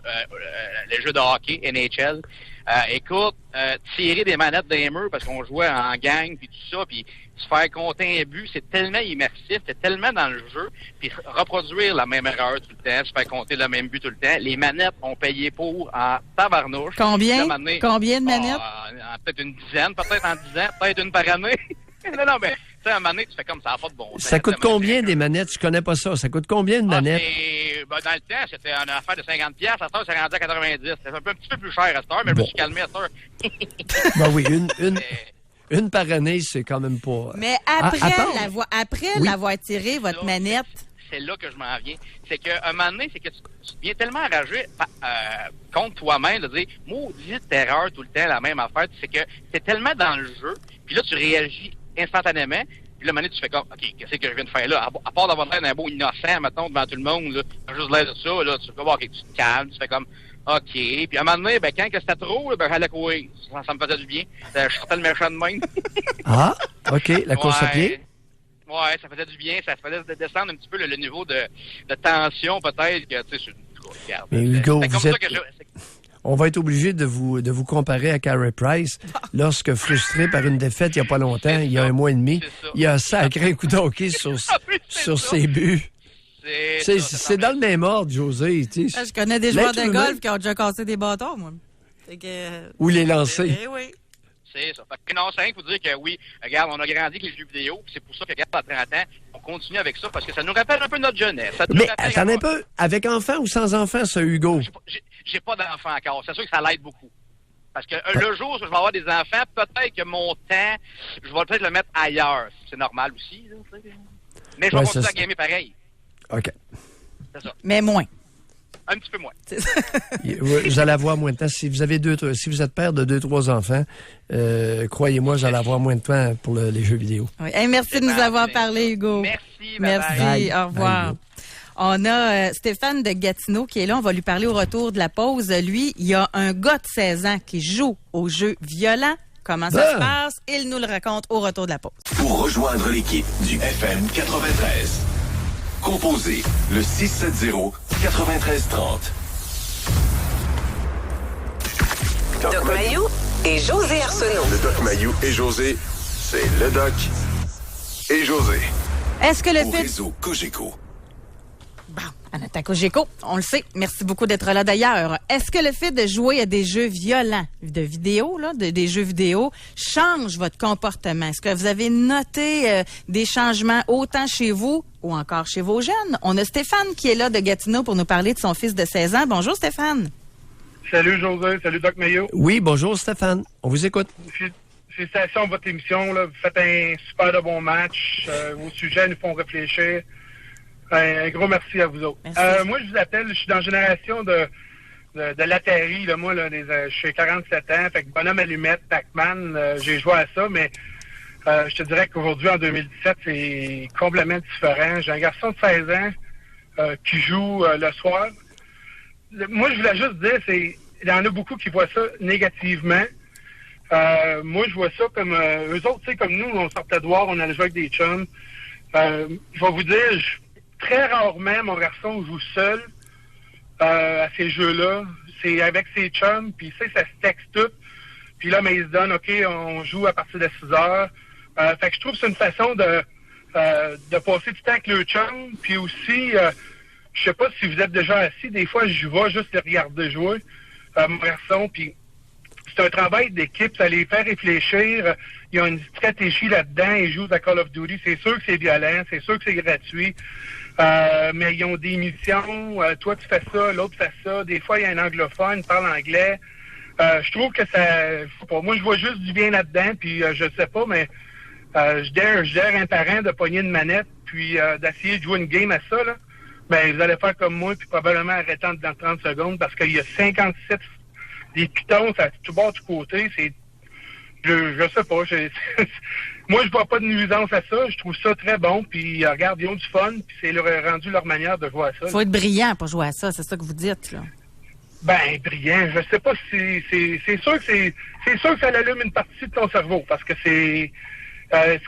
les jeux de hockey, NHL. Écoute, tirer des manettes des murs parce qu'on jouait en gang, puis tout ça, puis se faire compter un but, c'est tellement immersif, c'est tellement dans le jeu, puis reproduire la même erreur tout le temps, se faire compter le même but tout le temps. Les manettes ont payé pour en tabarnouche. Combien de manettes? Peut-être une dizaine, peut-être en 10 ans, peut-être une par année. non, mais tu sais, à un moment donné, tu fais comme ça, n'a pas de bon sens. Ça coûte combien des manettes? Je connais pas ça. Ça coûte combien de manettes? Dans le temps, c'était une affaire de 50$. À cette heure, c'est rendu à 90$. C'est un petit peu plus cher à cette heure, mais je me suis calmé à cette heure. Oui, une par année, c'est quand même pas... Mais après l'avoir tiré, votre manette... C'est là que je m'en viens. C'est qu'à un moment donné, c'est que tu deviens tellement enragé contre toi-même de dire « maudite erreur tout le temps, la même affaire », c'est que t'es tellement dans le jeu, puis là, tu réagis instantanément, puis là, à un moment donné, tu fais comme « OK, qu'est-ce que je viens de faire là? » À part d'avoir l'air d'un beau innocent, mettons, devant tout le monde, là, juste l'air de ça, là, tu peux voir que tu te calmes, tu fais comme « OK. » Puis à un moment donné, quand c'était trop, j'allais courir. Ça me faisait du bien. Je sortais le méchant de même. Ah, OK. La course à pied? Ouais, ça faisait du bien. Ça faisait descendre un petit peu le niveau de tension, peut-être. Que, tu sais, regarde. Mais Hugo, c'est comme vous ça êtes... que On va être obligé de vous comparer à Carey Price. Lorsque frustré par une défaite il n'y a pas longtemps, il y a un mois et demi, il a sacré un coup d'hockey sur ses buts. C'est dans le même ordre, José. Je connais des joueurs de golf qui ont déjà cassé des bâtons, moi. Ou les lancer. Oui. C'est ça. Fait que non, c'est rien pour dire que oui, regarde, on a grandi avec les jeux vidéo, puis c'est pour ça que, regarde, à 30 ans, on continue avec ça, parce que ça nous rappelle un peu notre jeunesse. Mais attendez un peu, avec enfant ou sans enfant, ça, Hugo? J'ai pas d'enfant encore. C'est sûr que ça l'aide beaucoup. Parce que le jour où je vais avoir des enfants, peut-être que mon temps, je vais peut-être le mettre ailleurs. C'est normal aussi, là, mais je vais continuer à gamer pareil. OK. C'est ça. Mais moins. Un petit peu moins. Vous allez avoir moins de temps. Si vous êtes père de 2-3 enfants, croyez-moi, vous allez avoir moins de temps pour les jeux vidéo. Oui. Hey, merci de nous avoir parlé, Hugo. Merci. Merci. Bye. Au revoir. On a Stéphane de Gatineau qui est là. On va lui parler au retour de la pause. Lui, il y a un gars de 16 ans qui joue aux jeux violents. Comment ça se passe? Il nous le raconte au retour de la pause. Pour rejoindre l'équipe du FM 93, composez le 670-9330. Doc Mayou et José Arsenault. Le Doc Mayou et José, c'est le Doc et José. Est-ce que le fait... réseau Cogeco. Bon, Anata Cogeco, on le sait. Merci beaucoup d'être là d'ailleurs. Est-ce que le fait de jouer à des jeux violents, de vidéo, là, des jeux vidéo, change votre comportement? Est-ce que vous avez noté des changements autant chez vous ou encore chez vos jeunes? On a Stéphane qui est là de Gatineau pour nous parler de son fils de 16 ans. Bonjour Stéphane. Salut José, salut Doc Mayo. Oui, bonjour Stéphane. On vous écoute. Félicitations à votre émission. Là. Vous faites un super de bon match. Vos sujets nous font réfléchir. Un gros merci à vous autres. Moi, je vous appelle, je suis dans la génération de l'Atari. Là. Moi, je suis 47 ans. Fait que Bonhomme Allumette, Pac-Man, j'ai joué à ça, mais je te dirais qu'aujourd'hui, en 2017, c'est complètement différent. J'ai un garçon de 16 ans qui joue le soir. Moi, je voulais juste dire, il y en a beaucoup qui voient ça négativement. Moi, je vois ça comme eux autres, tu sais, comme nous, on sortait dehors, on allait jouer avec des chums. Je vais vous dire, très rarement, mon garçon joue seul à ces jeux-là. C'est avec ses chums, puis ça se texte tout. Puis là, mais il se donne, OK, on joue à partir de 6 heures. Fait que je trouve que c'est une façon de passer du temps avec le chum. Puis aussi, je sais pas si vous êtes déjà assis, des fois, je vais juste les regarder jouer, mon garçon, puis c'est un travail d'équipe, ça les fait réfléchir. Il y a une stratégie là-dedans, ils jouent à Call of Duty. C'est sûr que c'est violent, c'est sûr que c'est gratuit, mais ils ont des missions. Toi, tu fais ça, l'autre fait ça. Des fois, il y a un anglophone, il parle anglais. Je trouve que ça... Pour moi, je vois juste du bien là-dedans, puis je sais pas, mais je dare un parent de pogner une manette, puis d'essayer de jouer une game à ça, là. Ben, vous allez faire comme moi, puis probablement arrêter dans 30 secondes, parce qu'il y a 57 des pitons, ça tout bord, tout côté, c'est... Je sais pas, moi, je vois pas de nuisance à ça, je trouve ça très bon, puis regarde, ils ont du fun, puis c'est rendu leur manière de jouer à ça. Faut être brillant pour jouer à ça, c'est ça que vous dites, là. Ben, brillant, je sais pas si c'est sûr que c'est sûr que ça allume une partie de ton cerveau, parce que c'est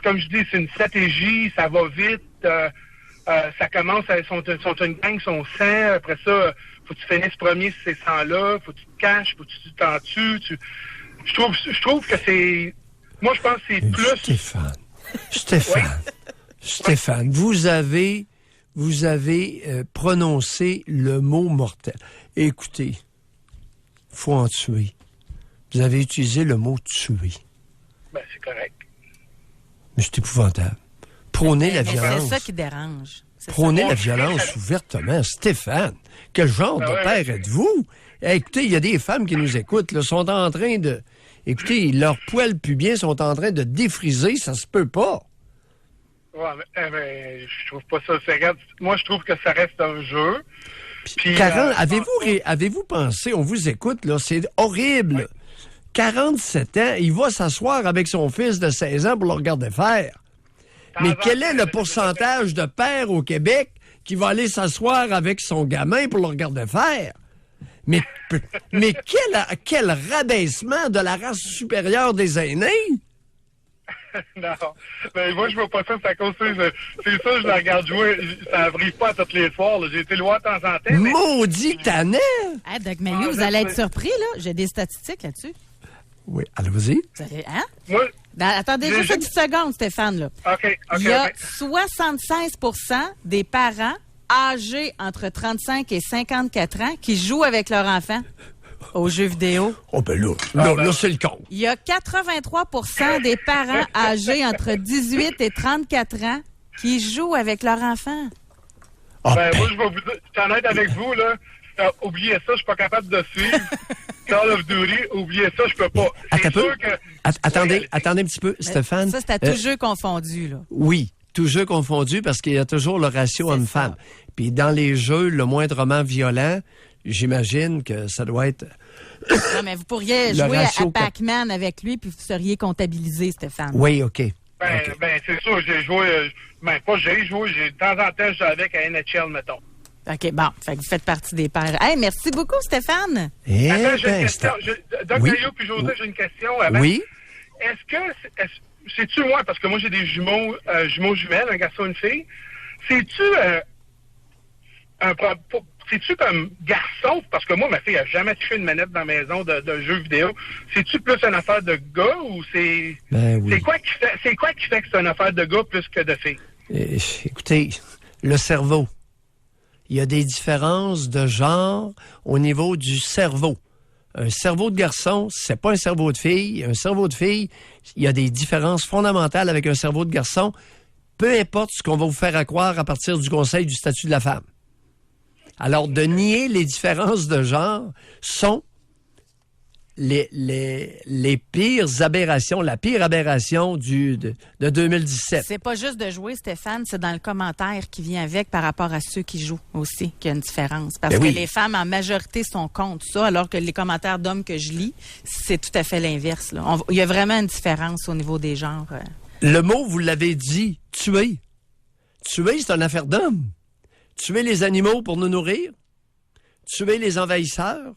comme je dis, c'est une stratégie, ça va vite, ça commence, sont une gang, sont 100. Après ça, faut que tu finisses premier sur ces 100-là. Faut que tu te caches, faut que tu t'en tues. Je trouve que c'est... Moi, je pense que c'est plus... Stéphane, vous avez prononcé le mot mortel. Écoutez, faut en tuer. Vous avez utilisé le mot tuer. Ben, c'est correct. Mais c'est épouvantable. Prôner la violence. C'est ça qui dérange. Prôner la violence ouvertement. Stéphane, quel genre de père êtes-vous? Écoutez, il y a des femmes qui nous écoutent, là, sont en train de... Écoutez, leurs poils pubiens sont en train de défriser, ça se peut pas. Ouais, mais je trouve pas ça. Regarde, moi, je trouve que ça reste un jeu. Puis, Karen, avez-vous pensé, on vous écoute, là, c'est horrible. Ouais. 47 ans, il va s'asseoir avec son fils de 16 ans pour le regarder faire. Mais quel est le pourcentage de pères au Québec qui va aller s'asseoir avec son gamin pour le regarder faire? Mais quel rabaissement de la race supérieure des aînés! Non. Mais moi, je vois pas ça, c'est à cause de... C'est ça, je la regarde jouer. Ça n'arrive pas à tous les soirs, là. J'ai été loin de temps en temps. Mais... Maudit tannant! Ah, Doc Mayou, vous allez être surpris, là. J'ai des statistiques là-dessus. Oui, allez-y. Vous allez, hein? Moi, attendez juste une petite seconde, Stéphane, là. OK. Il y a 76 des parents âgés entre 35 et 54 ans qui jouent avec leur enfant aux jeux vidéo. Oh, ben là, c'est le con. Il y a 83 des parents âgés entre 18 et 34 ans qui jouent avec leur enfant. Moi, je vais vous dire, je suis honnête avec vous, là. Oubliez ça, je suis pas capable de suivre. Call of Duty, oubliez ça, je peux pas. Attendez un petit peu, Stéphane. Ça, c'est à tout jeu confondu, là. Oui, tout jeu confondu, parce qu'il y a toujours le ratio homme-femme. Puis dans les jeux le moindrement violent, j'imagine que ça doit être... Non, mais vous pourriez jouer à Pac-Man avec lui, puis vous seriez comptabilisé, Stéphane. Oui, OK. Ben, c'est sûr, j'ai joué... j'ai de temps en temps, je joue avec à NHL, mettons. OK, bon. Fait que vous faites partie des pères. Hey, merci beaucoup, Stéphane. Attends, j'ai une question. Doc Mayou puis José, j'ai une question avant. Oui. C'est-tu moi, parce que moi, j'ai des jumeaux jumelles, un garçon et une fille. C'est-tu c'est-tu comme garçon? Parce que moi, ma fille a jamais touché une manette dans la maison de jeux vidéo. C'est-tu plus une affaire de gars ou c'est... Ben oui. C'est quoi qui fait que c'est une affaire de gars plus que de filles? Écoutez, le cerveau. Il y a des différences de genre au niveau du cerveau. Un cerveau de garçon, c'est pas un cerveau de fille. Un cerveau de fille, il y a des différences fondamentales avec un cerveau de garçon. Peu importe ce qu'on va vous faire croire à partir du conseil du statut de la femme. Alors, de nier les différences de genre sont les pires aberrations, la pire aberration de 2017. C'est pas juste de jouer, Stéphane, c'est dans le commentaire qui vient avec par rapport à ceux qui jouent aussi qu'il y a une différence. Parce que les femmes, en majorité, sont contre ça, alors que les commentaires d'hommes que je lis, c'est tout à fait l'inverse. Il y a vraiment une différence au niveau des genres. Le mot, vous l'avez dit, tuer. Tuer, c'est une affaire d'homme. Tuer les animaux pour nous nourrir, tuer les envahisseurs,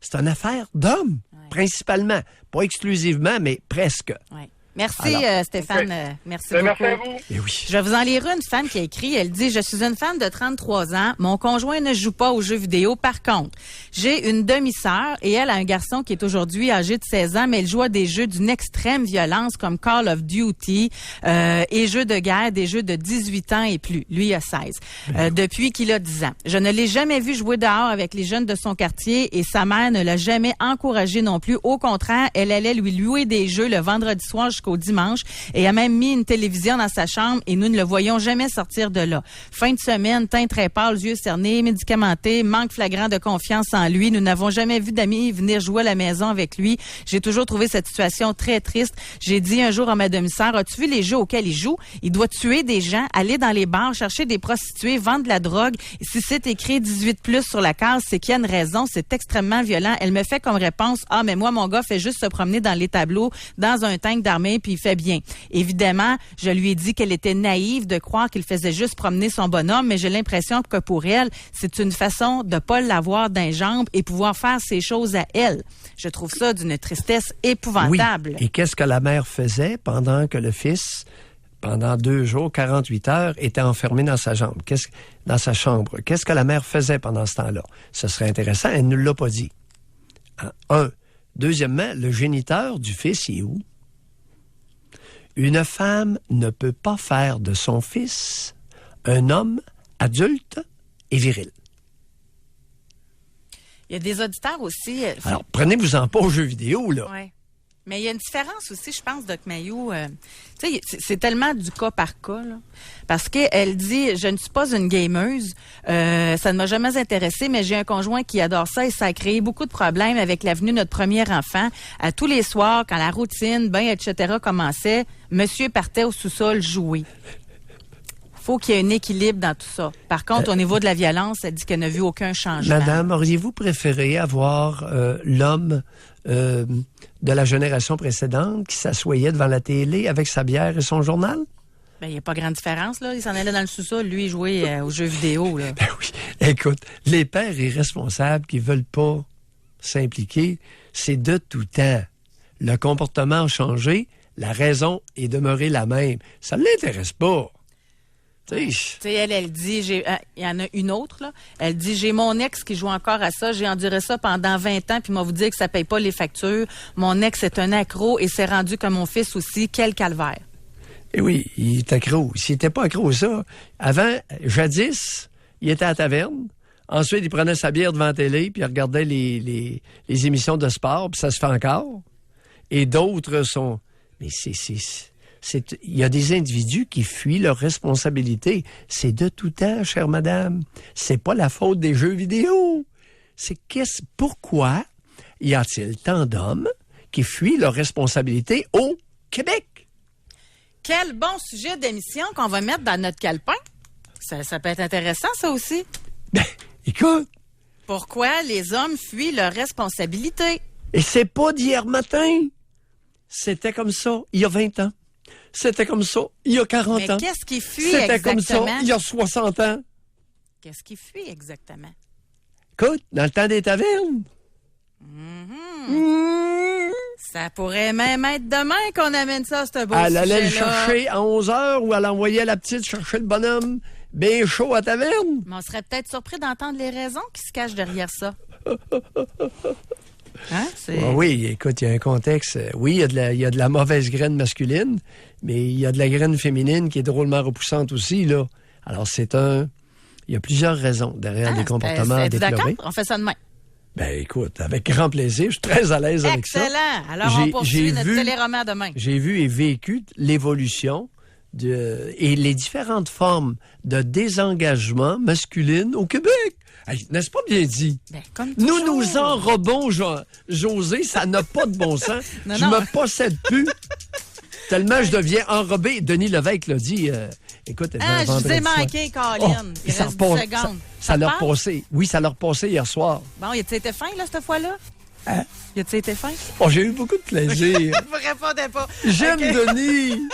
c'est une affaire d'hommes, principalement. Pas exclusivement, mais presque. Ouais. Merci, Stéphane. Merci beaucoup. Merci à vous. Et oui. Je vais vous en lire une femme qui a écrit. Elle dit « Je suis une femme de 33 ans. Mon conjoint ne joue pas aux jeux vidéo. Par contre, j'ai une demi-sœur et elle a un garçon qui est aujourd'hui âgé de 16 ans, mais elle joue à des jeux d'une extrême violence comme Call of Duty et jeux de guerre, des jeux de 18 ans et plus. Lui, il a 16. Depuis qu'il a 10 ans. Je ne l'ai jamais vu jouer dehors avec les jeunes de son quartier et sa mère ne l'a jamais encouragé non plus. Au contraire, elle allait lui louer des jeux le vendredi soir jusqu'au dimanche et a même mis une télévision dans sa chambre et nous ne le voyons jamais sortir de là. Fin de semaine, teint très pâle, yeux cernés, médicamenté, manque flagrant de confiance en lui. Nous n'avons jamais vu d'amis venir jouer à la maison avec lui. J'ai toujours trouvé cette situation très triste. J'ai dit un jour à ma demi-sœur, as-tu vu les jeux auxquels il joue? Il doit tuer des gens, aller dans les bars, chercher des prostituées, vendre de la drogue. Et si c'est écrit 18+ sur la case, c'est qu'il y a une raison. C'est extrêmement violent. Elle me fait comme réponse, ah, mais moi, mon gars fait juste se promener dans les tableaux, dans un tank d'armée, puis il fait bien. Évidemment, je lui ai dit qu'elle était naïve de croire qu'il faisait juste promener son bonhomme, mais j'ai l'impression que pour elle, c'est une façon de pas l'avoir d'un jambe et pouvoir faire ses choses à elle. Je trouve ça d'une tristesse épouvantable. Oui. Et qu'est-ce que la mère faisait pendant que le fils, pendant 2 jours, 48 heures, était enfermé dans sa chambre? Qu'est-ce que la mère faisait pendant ce temps-là? Ce serait intéressant, elle ne nous l'a pas dit. Un. Deuxièmement, le géniteur du fils, il est où? Une femme ne peut pas faire de son fils un homme adulte et viril. Il y a des auditeurs aussi. Alors, prenez-vous-en pas aux jeux vidéo, là. Oui. Mais il y a une différence aussi, je pense, Doc Mayou. Tu sais, c'est tellement du cas par cas, là. Parce qu'elle dit, je ne suis pas une gameuse, ça ne m'a jamais intéressée, mais j'ai un conjoint qui adore ça et ça a créé beaucoup de problèmes avec la venue de notre premier enfant. À tous les soirs, quand la routine, etc. commençait, monsieur partait au sous-sol jouer. Faut qu'il y ait un équilibre dans tout ça. Par contre, au niveau de la violence, elle dit qu'elle n'a vu aucun changement. Madame, auriez-vous préféré avoir l'homme de la génération précédente qui s'assoyait devant la télé avec sa bière et son journal? Ben, il n'y a pas grande différence, là. Il s'en allait dans le sous-sol, lui, jouer aux jeux vidéo, là. Ben oui. Écoute, les pères irresponsables qui veulent pas s'impliquer, c'est de tout temps. Le comportement a changé. la raison est demeurée la même. Ça ne l'intéresse pas. Tu sais, elle dit, il y en a une autre, là. Elle dit, j'ai mon ex qui joue encore à ça. J'ai enduré ça pendant 20 ans, puis m'a vous dire que ça paye pas les factures. Mon ex est un accro et s'est rendu comme mon fils aussi. Quel calvaire. Eh oui, il est accro. S'il n'était pas accro à ça, avant, jadis, il était à la taverne. Ensuite, il prenait sa bière devant la télé, puis il regardait les émissions de sport, puis ça se fait encore. Et d'autres sont... Mais il y a des individus qui fuient leurs responsabilités. C'est de tout temps, chère madame. C'est pas la faute des jeux vidéo. Pourquoi y a-t-il tant d'hommes qui fuient leurs responsabilités au Québec? Quel bon sujet d'émission qu'on va mettre dans notre calepin. Ça peut être intéressant, ça aussi. Ben, écoute. Pourquoi les hommes fuient leurs responsabilités? Et c'est pas d'hier matin. C'était comme ça il y a 20 ans. C'était comme ça il y a 40 ans. Mais qu'est-ce qui fuit C'était exactement? comme ça il y a 60 ans. Qu'est-ce qui fuit exactement? Écoute, dans le temps des tavernes. Ça pourrait même être demain qu'on amène ça, ce beau sujet-là. Elle allait le chercher à 11h ou elle envoyait la petite chercher le bonhomme bien chaud à taverne. Mais on serait peut-être surpris d'entendre les raisons qui se cachent derrière ça. Hein? Oui, écoute, il y a un contexte. Oui, il y a de la mauvaise graine masculine, mais il y a de la graine féminine qui est drôlement repoussante aussi, là. Alors, il y a plusieurs raisons derrière des comportements déplorés. D'accord? On fait ça demain. Ben, écoute, avec grand plaisir. Je suis très à l'aise avec ça. Excellent! Alors, on poursuit notre téléroman demain. J'ai vu et vécu l'évolution et les différentes formes de désengagement masculine au Québec. Hey, n'est-ce pas bien dit? Ben, nous enrobons, José, ça n'a pas de bon sens. Non. Je me possède plus. Tellement je deviens enrobé. Denis Lévesque l'a dit. Écoute, je vous ai manqué, Colin. Il reste 10 secondes. Ça leur passait. Oui, ça leur passait hier soir. Bon, a-t-il été fin, là, cette fois-là? Hein? A-t-il été fin? Oh, j'ai eu beaucoup de plaisir. Vous répondez pas. J'aime Okay. Denis.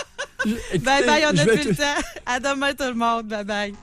Bye-bye, on n'a plus le temps. À demain, tout le monde. Bye-bye.